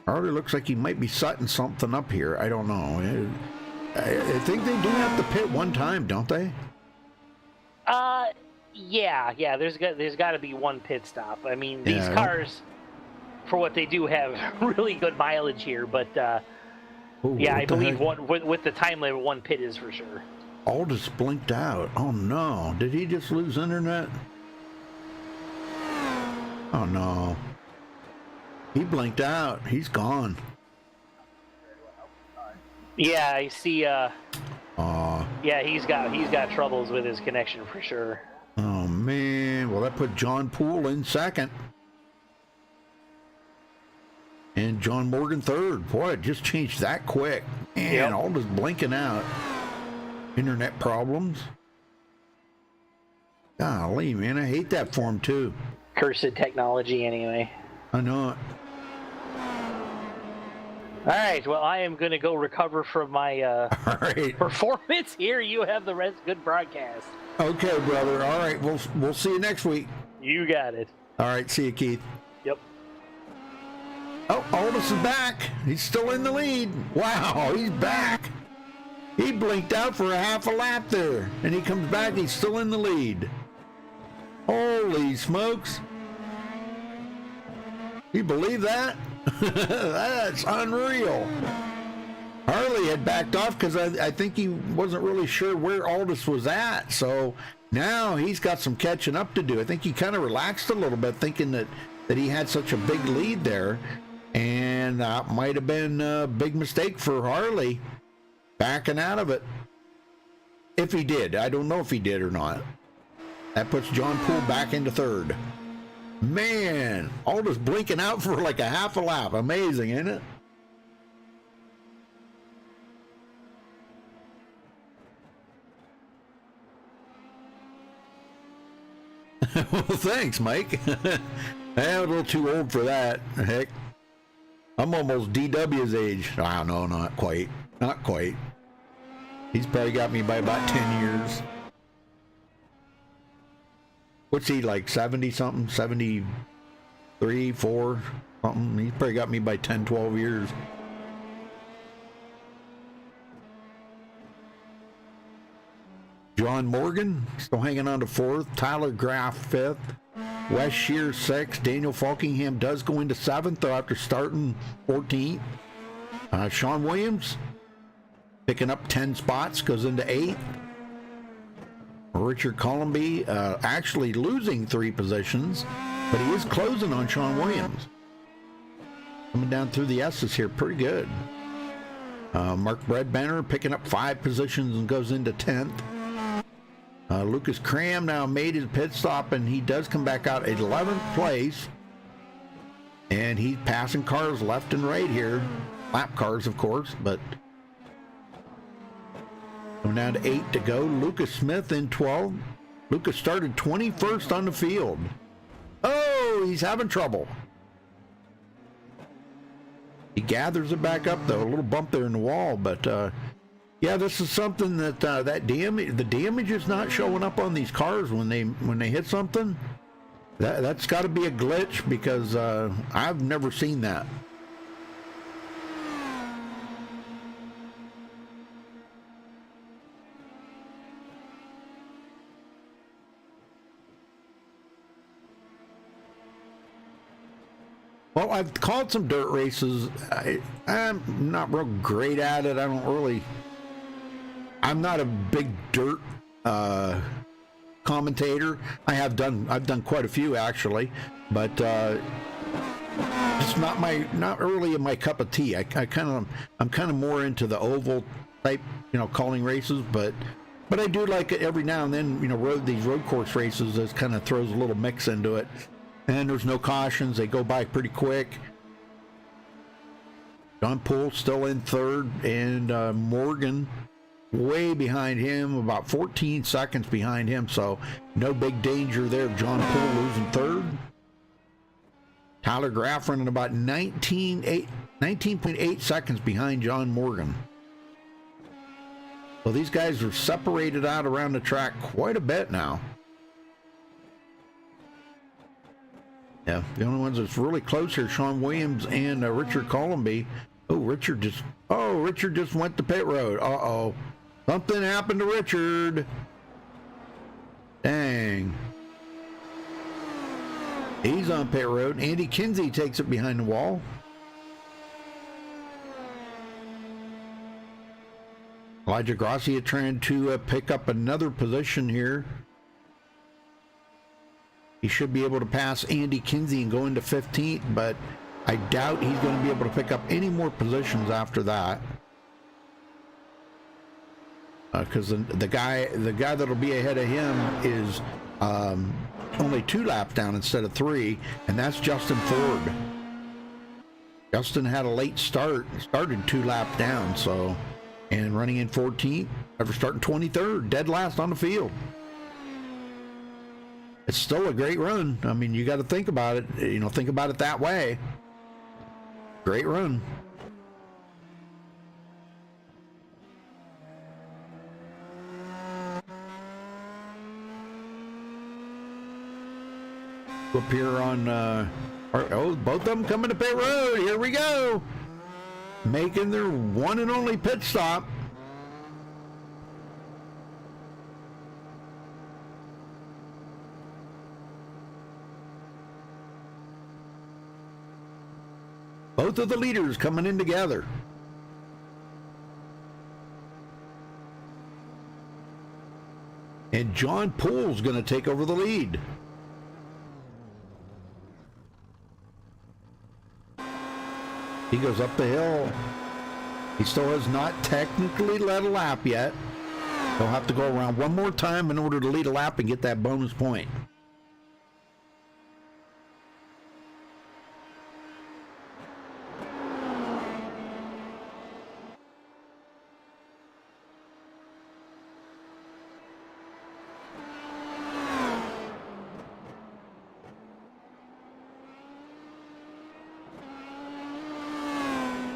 Already looks like he might be setting something up here. I don't know. I think they do have to pit one time, don't they? Yeah. There's got to be one pit stop. I mean, these cars, for what they do have really good mileage here. But Ooh, yeah, I what the believe heck? one with the time limit, one pit is for sure. Aldous blinked out. Oh no. Did he just lose internet? Oh no. He blinked out. He's gone. Yeah, I see. Aw. Yeah, he's got troubles with his connection for sure. Oh man. Well, that put John Poole in second. And John Morgan third. Boy, it just changed that quick. Man, Yep. Aldous blinking out. Internet problems. Golly, man, I hate that for him too. Cursed technology, anyway. I know it. All right, well, I am going to go recover from my All right. performance here. You have the rest. Good broadcast. Okay, brother. All right, we'll see you next week. You got it. All right, see you, Keith. Yep. Oh, Aldous is back. He's still in the lead. Wow, he's back. He blinked out for a half a lap there, and he comes back. He's still in the lead. Holy smokes. You believe that? That's unreal. Harley had backed off because I think he wasn't really sure where Aldous was at. So now he's got some catching up to do. I think he kind of relaxed a little bit thinking that he had such a big lead there. And that might have been a big mistake for Harley backing out of it. If he did. I don't know if he did or not. That puts John Poole back into third. Man, Aldous blinking out for like a half a lap. Amazing, isn't it? Well, thanks, Mike. I'm a little too old for that. Heck, I'm almost DW's age. I don't know, not quite. Not quite. He's probably got me by about 10 years. What's he, like 70 something? 73, 4 something? He's probably got me by 10, 12 years. John Morgan still hanging on to fourth. Tyler Graff fifth. Wes Shear sixth. Daniel Falkingham does go into seventh though after starting 14th. Sean Williams picking up 10 spots, goes into 8th. Richard Colomby actually losing 3 positions, but he is closing on Sean Williams. Coming down through the S's here pretty good. Mark Bredbenner picking up 5 positions and goes into 10th. Lucas Cram now made his pit stop, and he does come back out at 11th place. And he's passing cars left and right here. Lap cars, of course, but coming down to 8 to go. Lucas Smith in 12th. Lucas started 21st on the field. Oh, he's having trouble. He gathers it back up, though. A little bump there in the wall, but yeah, this is something that the damage is not showing up on these cars when they hit something. That's got to be a glitch, because I've never seen that. Well, I've called some dirt races. I'm not real great at it. I'm not a big dirt commentator. I've done quite a few actually, but it's not really my cup of tea. I'm kind of more into the oval type, calling races, but I do like it every now and then. These road course races, this kind of throws a little mix into it. And there's no cautions. They go by pretty quick. John Poole still in third, and Morgan way behind him, about 14 seconds behind him. So no big danger there of John Poole losing third. Tyler Graff running about 19.8 seconds behind John Morgan. So these guys are separated out around the track quite a bit now. Yeah, the only ones that's really close here, Sean Williams and Richard Colomby. Richard just went to pit road. Uh-oh. Something happened to Richard. Dang. He's on pit road. Andy Kinsey takes it behind the wall. Elijah Gracia trying to pick up another position here. He should be able to pass Andy Kinsey and go into 15th, but I doubt he's going to be able to pick up any more positions after that. Because the guy that'll be ahead of him is only 2 laps down instead of 3, and that's Justin Ford. Justin had a late start, started 2 laps down, so, and running in 14th, ever starting 23rd, dead last on the field. It's still a great run. I mean, you got to think about it. You know, think about it that way. Great run. Up here on, both of them coming to pit road. Here we go. Making their one and only pit stop. Both of the leaders coming in together. And John Poole's going to take over the lead. He goes up the hill. He still has not technically led a lap yet. He'll have to go around one more time in order to lead a lap and get that bonus point.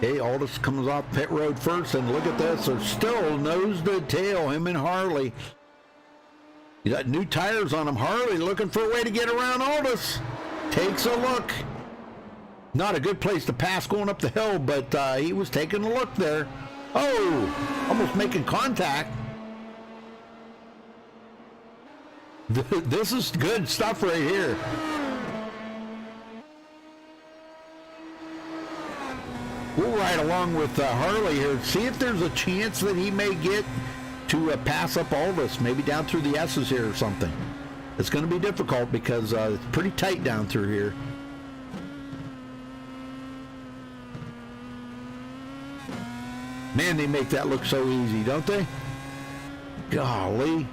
Okay, Aldis comes off pit road first, and look at this. They're still nose to tail, him and Harley. You got new tires on him. Harley looking for a way to get around Aldis. Takes a look. Not a good place to pass going up the hill, but he was taking a look there. Oh, almost making contact. This is good stuff right here. We'll ride along with Harley here. See if there's a chance that he may get to pass up Aldis, maybe down through the S's here or something. It's going to be difficult because it's pretty tight down through here. Man, they make that look so easy, don't they? Golly.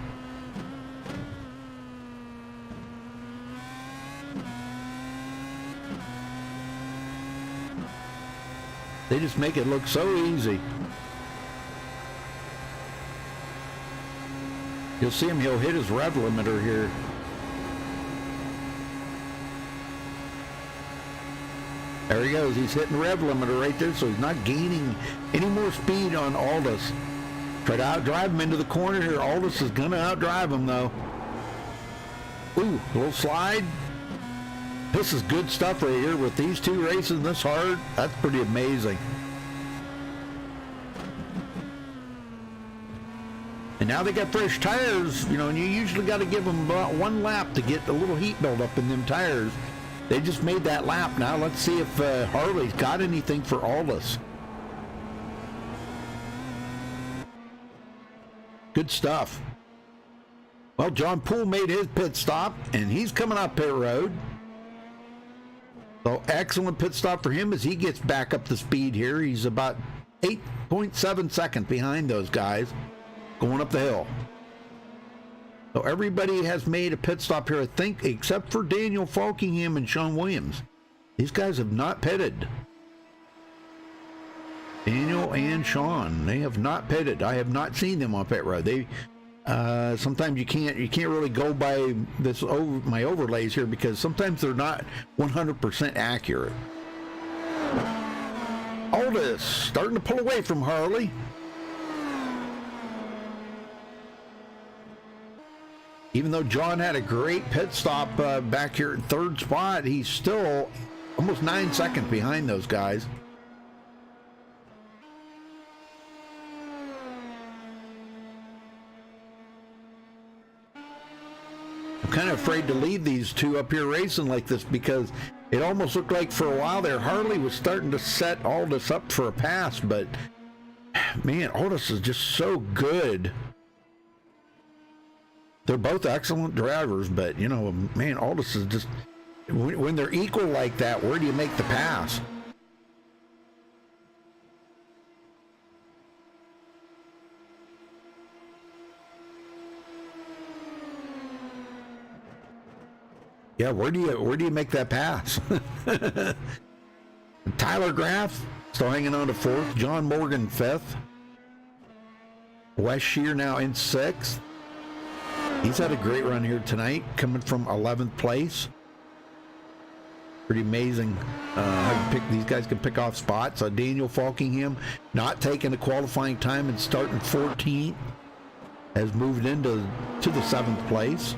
They just make it look so easy. You'll see him, he'll hit his rev limiter here. There he goes, he's hitting the rev limiter right there, so he's not gaining any more speed on Aldis. Try to outdrive him into the corner here. Aldis is gonna outdrive him though. Ooh, a little slide. This is good stuff right here with these two racing this hard. That's pretty amazing. And now they got fresh tires, you know, and you usually got to give them about 1 lap to get a little heat build up in them tires. They just made that lap. Now let's see if Harley's got anything for Aldis. Good stuff. Well, John Poole made his pit stop, and he's coming up pit road. So excellent pit stop for him as he gets back up to speed here. He's about 8.7 seconds behind those guys going up the hill. So everybody has made a pit stop here, I think, except for Daniel Falkingham and Sean Williams. These guys have not pitted. Daniel and Sean, they have not pitted. I have not seen them on pit road. They sometimes you can't really go by this my overlays here because sometimes they're not 100% accurate. Aldis starting to pull away from Harley. Even though John had a great pit stop back here in 3rd spot, he's still almost 9 seconds behind those guys. kind of afraid to leave these two up here racing like this, because it almost looked like for a while there Harley was starting to set Aldous up for a pass, but man, Aldous is just so good. They're both excellent drivers, but you know, man, Aldous is just, when they're equal like that, where do you make the pass? Yeah, where do you make that pass? Tyler Graff still hanging on to 4th. John Morgan 5th. Wes Shear now in 6th. He's had a great run here tonight, coming from 11th place. Pretty amazing how these guys can pick off spots. Daniel Falkingham not taking the qualifying time and starting 14th, has moved into the 7th place.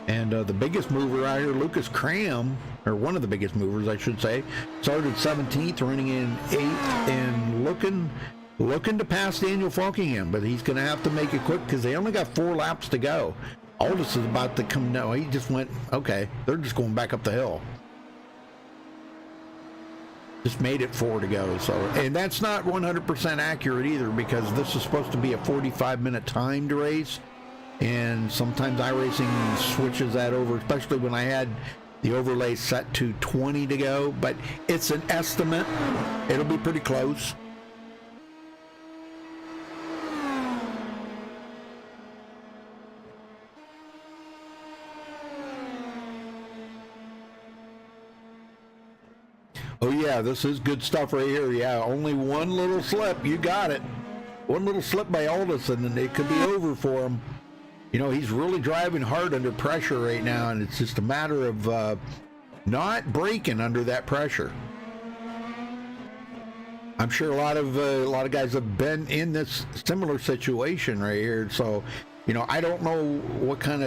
And the biggest mover out here, Lucas Cram, or one of the biggest movers, I should say, started 17th, running in 8th, and looking to pass Daniel Falkingham, but he's going to have to make it quick because they only got 4 laps to go. Aldous is about to come down. He just went, okay, they're just going back up the hill. Just made it 4 to go. So, and that's not 100% accurate either, because this is supposed to be a 45-minute timed race. And sometimes iRacing switches that over, especially when I had the overlay set to 20 to go. But it's an estimate. It'll be pretty close. Oh yeah, this is good stuff right here. Yeah, only one little slip. You got it. One little slip by Aldous, and then it could be over for him. You know, he's really driving hard under pressure right now, and it's just a matter of not breaking under that pressure. I'm sure a lot of guys have been in this similar situation right here. So, you know, I don't know what kind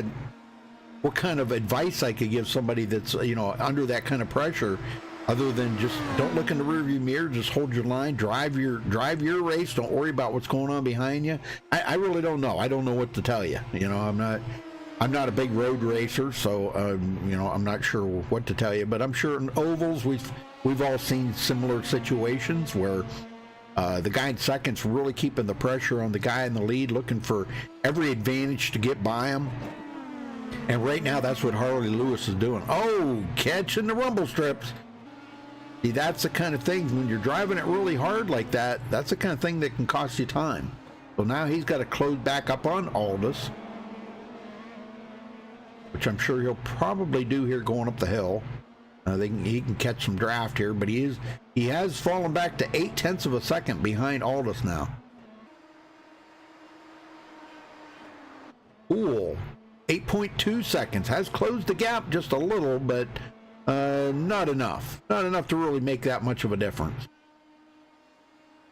of advice I could give somebody that's, you know, under that kind of pressure, other than just don't look in the rearview mirror, just hold your line, drive your race, don't worry about what's going on behind you. I really don't know. I don't know what to tell you. You know, I'm not a big road racer, so you know, I'm not sure what to tell you. But I'm sure in ovals we've all seen similar situations where the guy in second's really keeping the pressure on the guy in the lead, looking for every advantage to get by him. And right now, that's what Harley Lewis is doing. Oh, catching the rumble strips. See, that's the kind of thing, when you're driving it really hard like that, that's the kind of thing that can cost you time. So now he's got to close back up on Aldous, which I'm sure he'll probably do here going up the hill. He can catch some draft here, but he has fallen back to 0.8 of a second behind Aldous now. Cool. 8.2 seconds. Has closed the gap just a little, but not enough. Not enough to really make that much of a difference.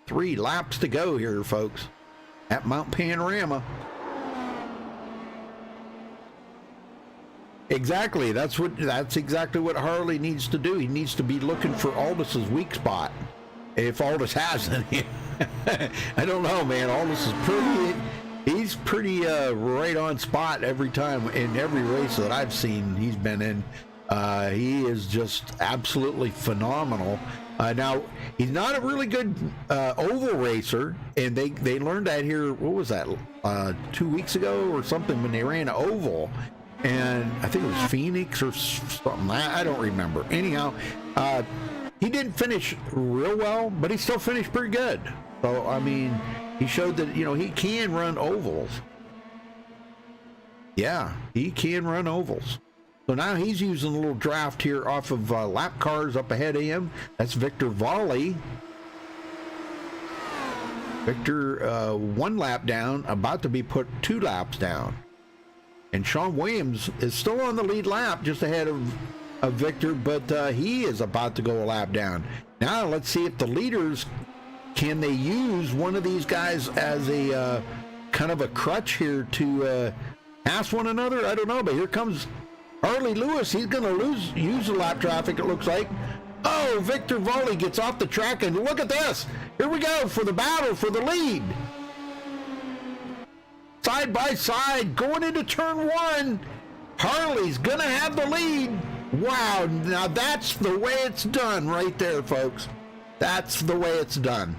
3 laps to go here, folks, at Mount Panorama. Exactly. That's exactly what Harley needs to do. He needs to be looking for Aldous' weak spot, if Aldous has any. I don't know, man. Aldous is he's pretty right on spot every time in every race that I've seen he's been in. He is just absolutely phenomenal. Now, he's not a really good oval racer, and they learned that here, what was that, 2 weeks ago or something, when they ran an oval, and I think it was Phoenix or something, I don't remember. Anyhow, he didn't finish real well, but he still finished pretty good. So, I mean, he showed that, you know, he can run ovals. Yeah, he can run ovals. So now he's using a little draft here off of lap cars up ahead of him. That's Victor Volley. Victor 1 lap down, about to be put 2 laps down. And Sean Williams is still on the lead lap, just ahead of Victor, but he is about to go a lap down. Now let's see if the leaders, can they use one of these guys as a kind of a crutch here to pass one another? I don't know, but here comes Harley Lewis. He's going to use the lap traffic, it looks like. Oh, Victor Volley gets off the track, and look at this. Here we go for the battle for the lead. side by side, going into turn one. Harley's gonna have the lead. Wow, now that's the way it's done right there, folks. That's the way it's done.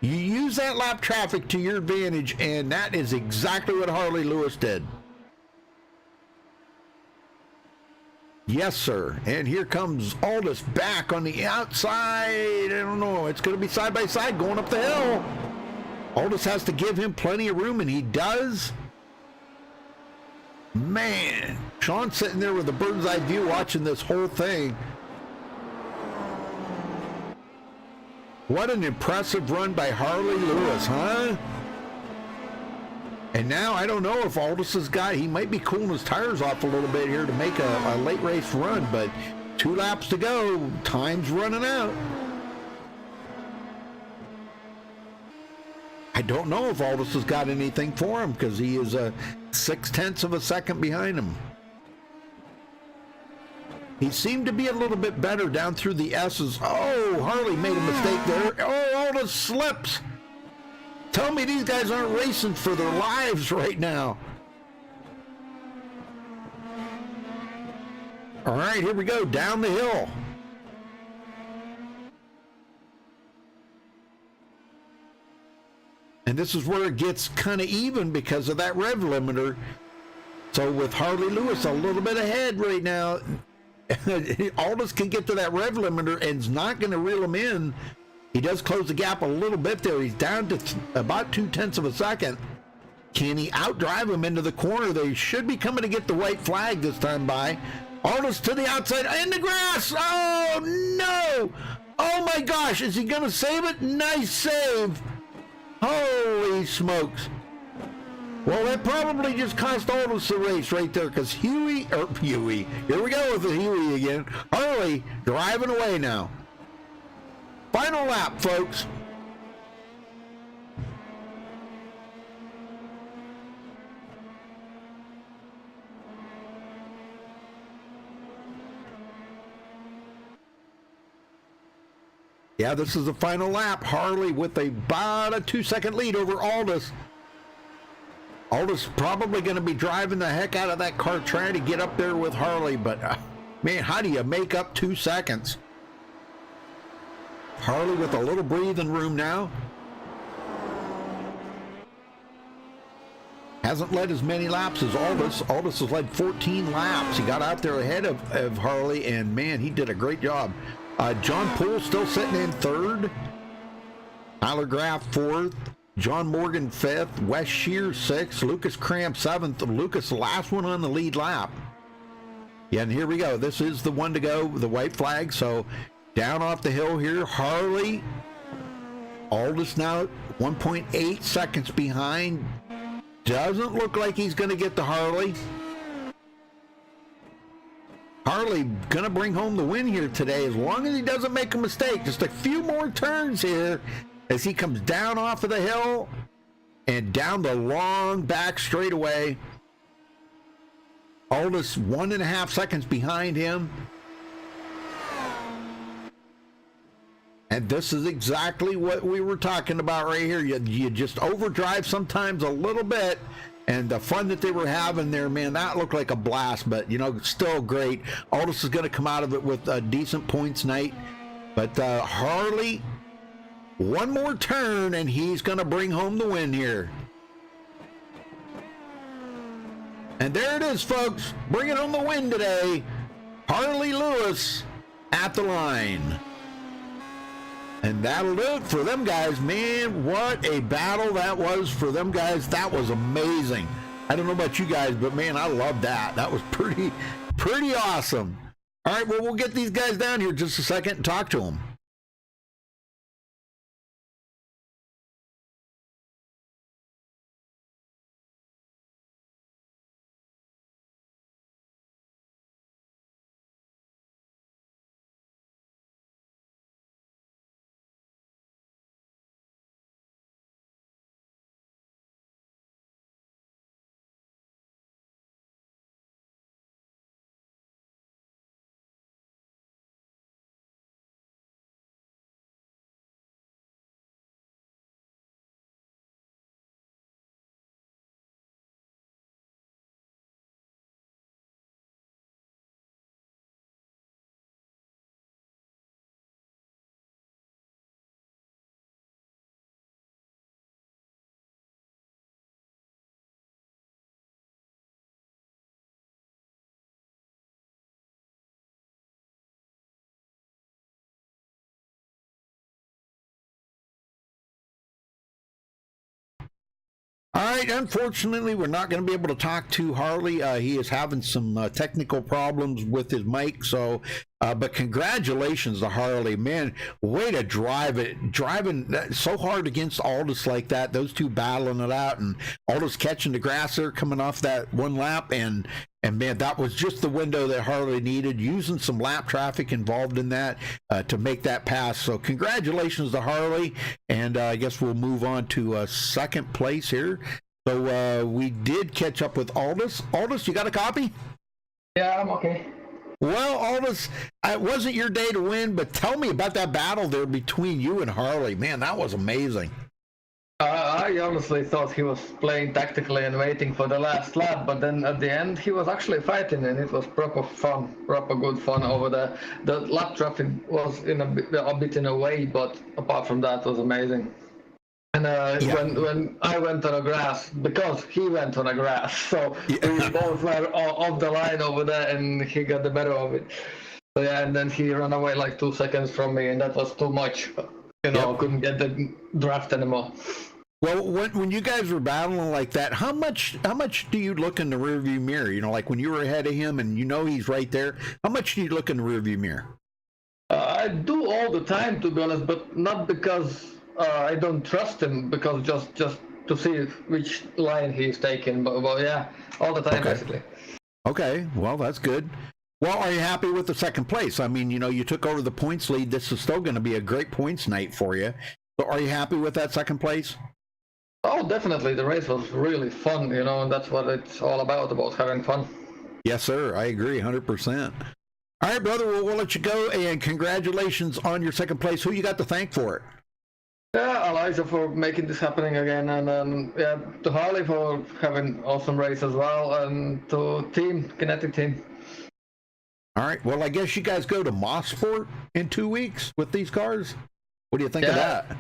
You use that lap traffic to your advantage, and that is exactly what Harley Lewis did. Yes, sir. And here comes Aldous back on the outside. I don't know. It's going to be side by side going up the hill. Aldous has to give him plenty of room, and he does. Man, Sean's sitting there with a bird's eye view watching this whole thing. What an impressive run by Harley Lewis, huh? And now I don't know if Aldous has got, he might be cooling his tires off a little bit here to make a late race run, but 2 laps to go. Time's running out. I don't know if Aldous has got anything for him because he is a 0.6 of a second behind him. He seemed to be a little bit better down through the S's. Oh, Harley made a mistake there. Oh, Aldous slips. Tell me these guys aren't racing for their lives right now. All right, here we go, down the hill. And this is where it gets kind of even because of that rev limiter. So with Harley Lewis a little bit ahead right now, Aldous can get to that rev limiter and is not going to reel him in. He does close the gap a little bit there. He's down to about 0.2 of a second. Can he outdrive him into the corner? They should be coming to get the white flag this time by. Aldous to the outside, in the grass. Oh, no. Oh, my gosh. Is he going to save it? Nice save. Holy smokes. Well, that probably just cost Aldous the race right there because Huey, here we go with the Huey again. Harley driving away now. Final lap, folks. Yeah, this is the final lap. Harley with about a 2-second lead over Aldous. Aldous probably going to be driving the heck out of that car trying to get up there with Harley, but man, how do you make up 2 seconds? Harley with a little breathing room now. Hasn't led as many laps as Aldous. Aldous has led 14 laps. He got out there ahead of Harley, and man, he did a great job. John Poole still sitting in 3rd. Tyler Graff 4th. John Morgan 5th. Wes Shear 6th. Lucas Cramp 7th. Lucas the last one on the lead lap. Yeah, and here we go. This is the one to go, the white flag. So down off the hill here, Harley. Aldous now 1.8 seconds behind. Doesn't look like he's going to get to Harley. Harley going to bring home the win here today as long as he doesn't make a mistake. Just a few more turns here as he comes down off of the hill and down the long back straightaway. Aldous 1.5 seconds behind him. And this is exactly what we were talking about right here. You just overdrive sometimes a little bit. And the fun that they were having there, man, that looked like a blast. But, you know, still great. Aldous is going to come out of it with a decent points night. But Harley, one more turn, and he's going to bring home the win here. And there it is, folks. Bringing home the win today. Harley Lewis at the line. And that'll do it for them guys. Man, what a battle that was for them guys. That was amazing. I don't know about you guys, but man, I love that. That was pretty awesome. All right, well, we'll get these guys down here just a second and talk to them. right, unfortunately, we're not going to be able to talk to Harley. He is having some technical problems with his mic, so but congratulations to Harley. Man, way to drive it. Driving so hard against Aldous like that, those two battling it out, and Aldous catching the grass there coming off that one lap, and man, that was just the window that Harley needed, using some lap traffic involved in that to make that pass. So congratulations to Harley, and I guess we'll move on to second place here. So we did catch up with Aldous. Aldous, you got a copy? Yeah, I'm okay. Well, Aldous, it wasn't your day to win, but tell me about that battle there between you and Harley. Man, that was amazing. I honestly thought he was playing tactically and waiting for the last lap, but then at the end he was actually fighting, and it was proper fun, proper good fun over there. The lap traffic was in a bit in a way, but apart from that, it was amazing. And when I went on a grass, because he went on a grass, so we both were off the line over there, and he got the better of it. So yeah, and then he ran away like 2 seconds from me, and that was too much. Couldn't get the draft anymore. Well, when you guys were battling like that, how much do you look in the rearview mirror? You know, like when you were ahead of him and you know he's right there, how much do you look in the rearview mirror? I do all the time, to be honest, but not because I don't trust him, because just to see which line he's taking. But yeah, all the time, basically. Okay, well, that's good. Well, are you happy with the second place? I mean, you know, you took over the points lead. This is still going to be a great points night for you. So are you happy with that second place? Oh, definitely. The race was really fun, and that's what it's all about having fun. Yes, sir. I agree 100%. All right, brother, we'll let you go, and congratulations on your second place. Who you got to thank for it? Yeah, Elijah for making this happening again, and to Harley for having an awesome race as well, and to Kinetic Team. All right. Well, I guess you guys go to Mosport in 2 weeks with these cars. What do you think of that?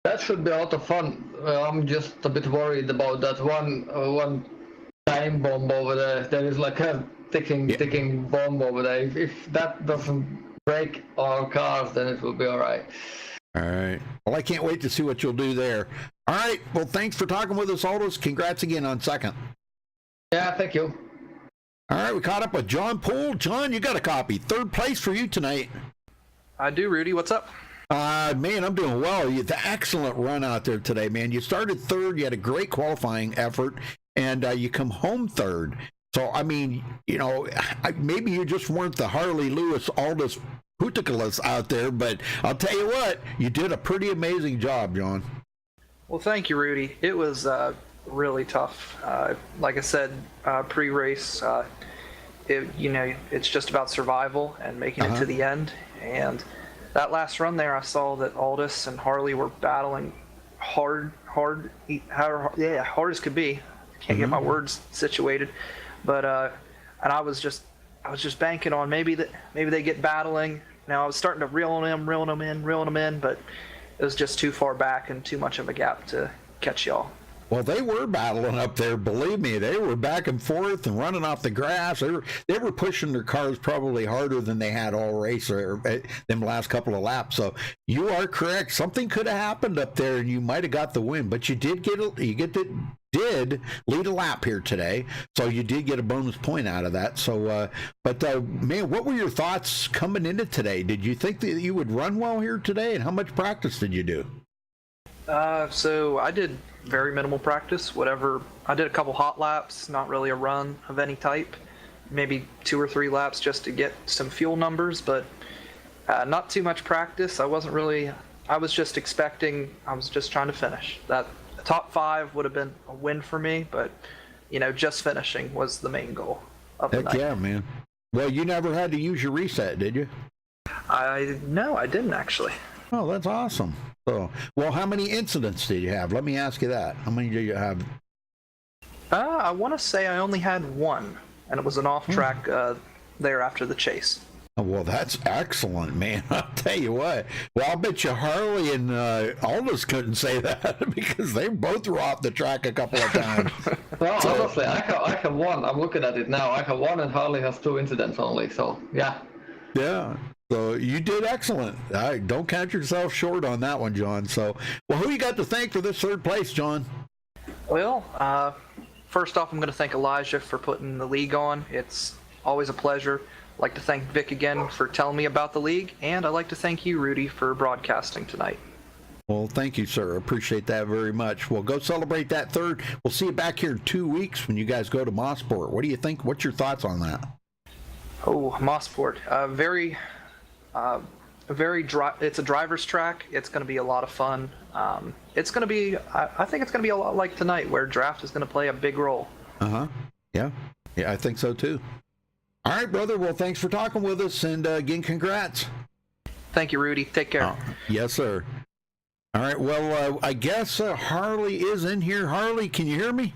That should be a lot of fun. I'm just a bit worried about that one time bomb over there. There is like a ticking bomb over there. If that doesn't break our cars, then it will be all right. All right. Well, I can't wait to see what you'll do there. All right. Well, thanks for talking with us, Aldous. Congrats again on second. Yeah, thank you. All right, we caught up with John Poole. John, you got a copy. Third place for you tonight. I do, Rudy. What's up? Man, I'm doing well. You had an excellent run out there today, man. You started third. You had a great qualifying effort, and you come home third. So, I mean, maybe you just weren't the Harley Lewis Aldous Puticalis out there, but I'll tell you what, you did a pretty amazing job, John. Well, thank you, Rudy. It was really tough. Like I said, pre-race, it's just about survival and making it to the end. And that last run there, I saw that Aldous and Harley were battling hard as could be. Can't get my words situated, but and I was just banking on maybe they get battling. Now I was starting to reel them in, but it was just too far back and too much of a gap to catch y'all. Well, they were battling up there. Believe me, they were back and forth and running off the grass. They were pushing their cars probably harder than they had all race or them last couple of laps. So you are correct. Something could have happened up there, and you might have got the win. But you did did lead a lap here today, so you did get a bonus point out of that. So, man, what were your thoughts coming into today? Did you think that you would run well here today, and how much practice did you do? So I did very minimal practice. I did a couple hot laps, not really a run of any type. Maybe 2 or 3 laps just to get some fuel numbers, but not too much practice. I was just trying to finish. That top 5 would have been a win for me, but just finishing was the main goal of the night. Yeah, man. Well, you never had to use your reset, did you? No, I didn't actually. Oh, that's awesome. So, well, how many incidents did you have? Let me ask you that. How many did you have? I want to say I only had 1, and it was an off-track there after the chase. Oh, well, that's excellent, man. I'll tell you what. Well, I'll bet you Harley and Aldous couldn't say that because they both were off the track a couple of times. Well, honestly, I have 1. I'm looking at it now. I have 1, and Harley has 2 incidents only. So, yeah. Yeah. So you did excellent. Don't count yourself short on that one, John. So, well, who you got to thank for this third place, John? Well, first off, I'm going to thank Elijah for putting the league on. It's always a pleasure. I'd like to thank Vic again for telling me about the league, and I'd like to thank you, Rudy, for broadcasting tonight. Well, thank you, sir. Appreciate that very much. Well, go celebrate that third. We'll see you back here in 2 weeks when you guys go to Mossport. What do you think? What's your thoughts on that? Oh, Mossport. Very dry. It's a driver's track. It's going to be a lot of fun. It's going to be, I think it's going to be a lot like tonight, where draft is going to play a big role. Yeah, I think so too. All right, brother. Well, thanks for talking with us, and again, congrats. Thank you, Rudy. Take care. Yes, sir. All right. Well, I guess Harley is in here. Harley, can you hear me?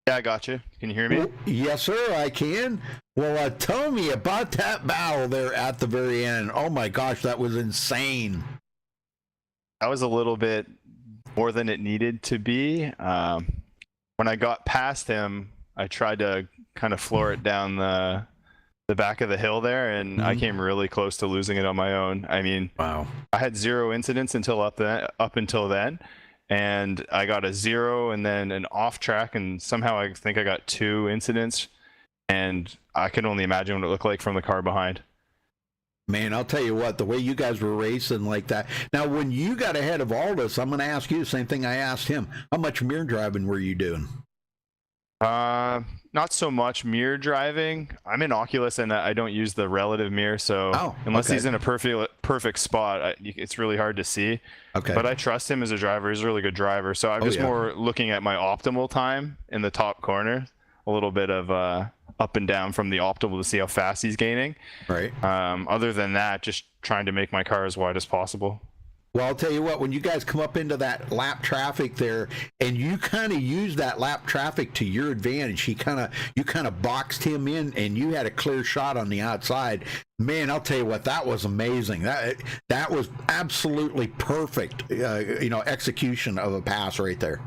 Yeah, I got you. Can you hear me? Well, yes, sir, I can. Well, tell me about that battle there at the very end. Oh, my gosh, that was insane. That was a little bit more than it needed to be. When I got past him, I tried to kind of floor it down the back of the hill there, and I came really close to losing it on my own. I mean, wow. I had 0 incidents until up until then. And I got a 0 and then an off track, and somehow I think I got 2 incidents, and I can only imagine what it looked like from the car behind. Man, I'll tell you what, the way you guys were racing like that. Now, when you got ahead of Aldous, I'm going to ask you the same thing I asked him. How much mirror driving were you doing? Not so much mirror driving. I'm in Oculus and I don't use the relative mirror, so unless he's in a perfect spot, it's really hard to see. Okay. But I trust him as a driver. He's a really good driver. So I'm just more looking at my optimal time in the top corner, a little bit of up and down from the optimal to see how fast he's gaining. Right. Other than that, just trying to make my car as wide as possible. Well, I'll tell you what, when you guys come up into that lap traffic there, and you kind of use that lap traffic to your advantage, you kind of boxed him in, and you had a clear shot on the outside. Man, I'll tell you what, that was amazing. That was absolutely perfect, execution of a pass right there.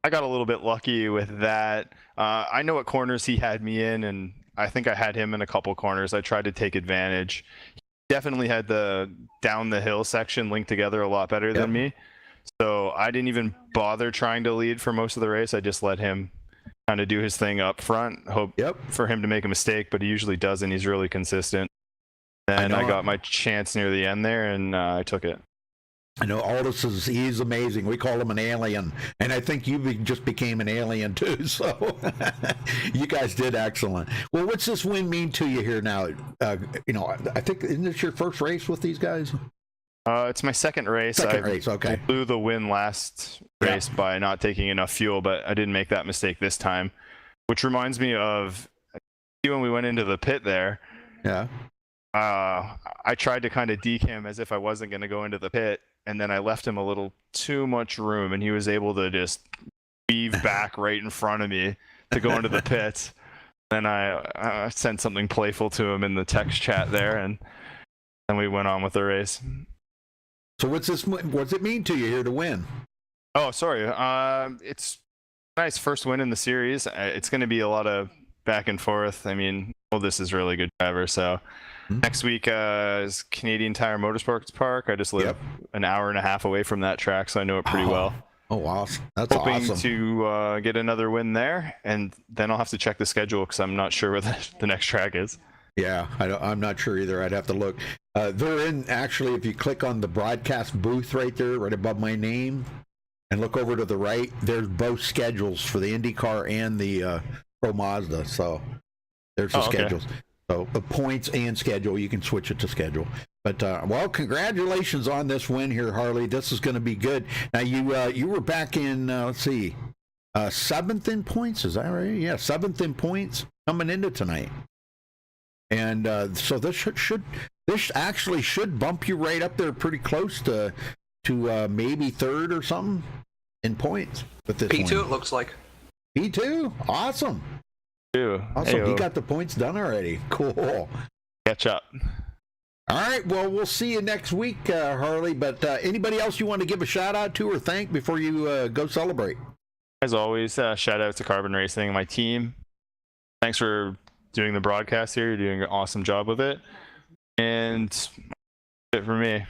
I got a little bit lucky with that. I know what corners he had me in, and I think I had him in a couple corners. I tried to take advantage. Definitely had the down the hill section linked together a lot better than me, so I didn't even bother trying to lead for most of the race. I just let him kind of do his thing up front, hope for him to make a mistake, but he usually doesn't. He's really consistent, and I got my chance near the end there, and I took it. I know Aldous he's amazing. We call him an alien, and I think you just became an alien too. So you guys did excellent. Well, what's this win mean to you here now? I think, isn't this your first race with these guys? It's my second race. Okay. I blew the win last race by not taking enough fuel, but I didn't make that mistake this time, which reminds me of when we went into the pit there. Yeah. I tried to kind of deke him as if I wasn't going to go into the pit, and then I left him a little too much room, and he was able to just weave back right in front of me to go into the pit. Then I sent something playful to him in the text chat there, and then we went on with the race. So what's it mean to you here to win? Oh, sorry. It's a nice first win in the series. It's going to be a lot of back and forth. I mean, this is really good driver, so next week is Canadian Tire Motorsports Park. I just live an hour and a half away from that track, so I know it pretty well. Oh, wow. That's hoping awesome. to get another win there, and then I'll have to check the schedule because I'm not sure where the next track is. Yeah, I'm not sure either. I'd have to look. They're in, actually, if you click on the broadcast booth right there, right above my name, and look over to the right, there's both schedules for the IndyCar and the Pro Mazda. So there's the schedules. So the points and schedule, you can switch it to schedule. But, well, congratulations on this win here, Harley. This is going to be good. Now, you were back in, let's see, 7th in points. Is that right? Yeah, 7th in points coming into tonight. And so this actually should bump you right up there pretty close to maybe 3rd or something in points with this P2 win. it looks like. P2? Awesome. Awesome. Hey-o. You got the points done already. Cool. Catch up. All right. Well, we'll see you next week, Harley. But anybody else you want to give a shout out to or thank before you go celebrate? As always, shout out to Carbon Racing, my team. Thanks for doing the broadcast here. You're doing an awesome job with it. And that's it for me.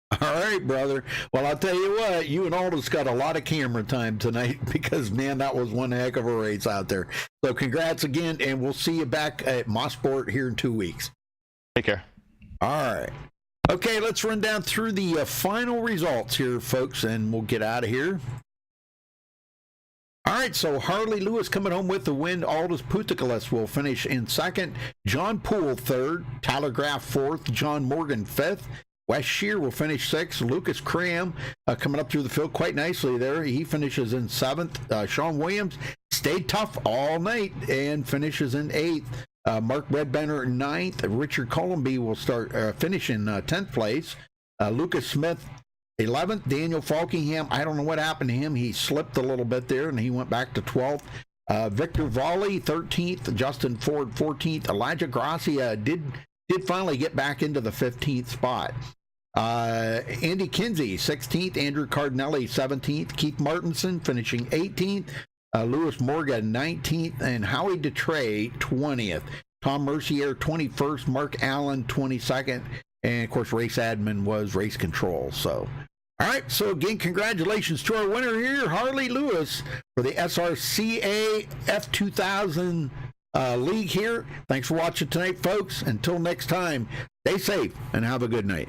All right, brother. Well, I'll tell you what, you and Aldous got a lot of camera time tonight because, man, that was one heck of a race out there. So congrats again, and we'll see you back at Mosport here in 2 weeks. Take care. All right. Okay, let's run down through the final results here, folks, and we'll get out of here. All right, so Harley Lewis coming home with the win. Aldous Putikales will finish in second. John Poole third. Tyler Graff fourth. John Morgan fifth. Wes Shear will finish sixth. Lucas Cram coming up through the field quite nicely there. He finishes in seventh. Sean Williams stayed tough all night and finishes in eighth. Mark Redbanner ninth. Richard Columby will finish in 10th place. Lucas Smith 11th. Daniel Falkingham, I don't know what happened to him. He slipped a little bit there and he went back to 12th. Victor Volley 13th. Justin Ford 14th. Elijah Gracia did finally get back into the 15th spot. Andy Kinsey 16th. Andrew Cardinelli 17th. Keith Martinson finishing 18th. Lewis Morgan 19th. And Howie DeTrey 20th. Tom Mercier 21st. Mark Allen 22nd. And of course, race admin was race control. So, all right. So again, congratulations to our winner here, Harley Lewis, for the SRCA F2000 League here. Thanks for watching tonight, folks. Until next time, stay safe and have a good night.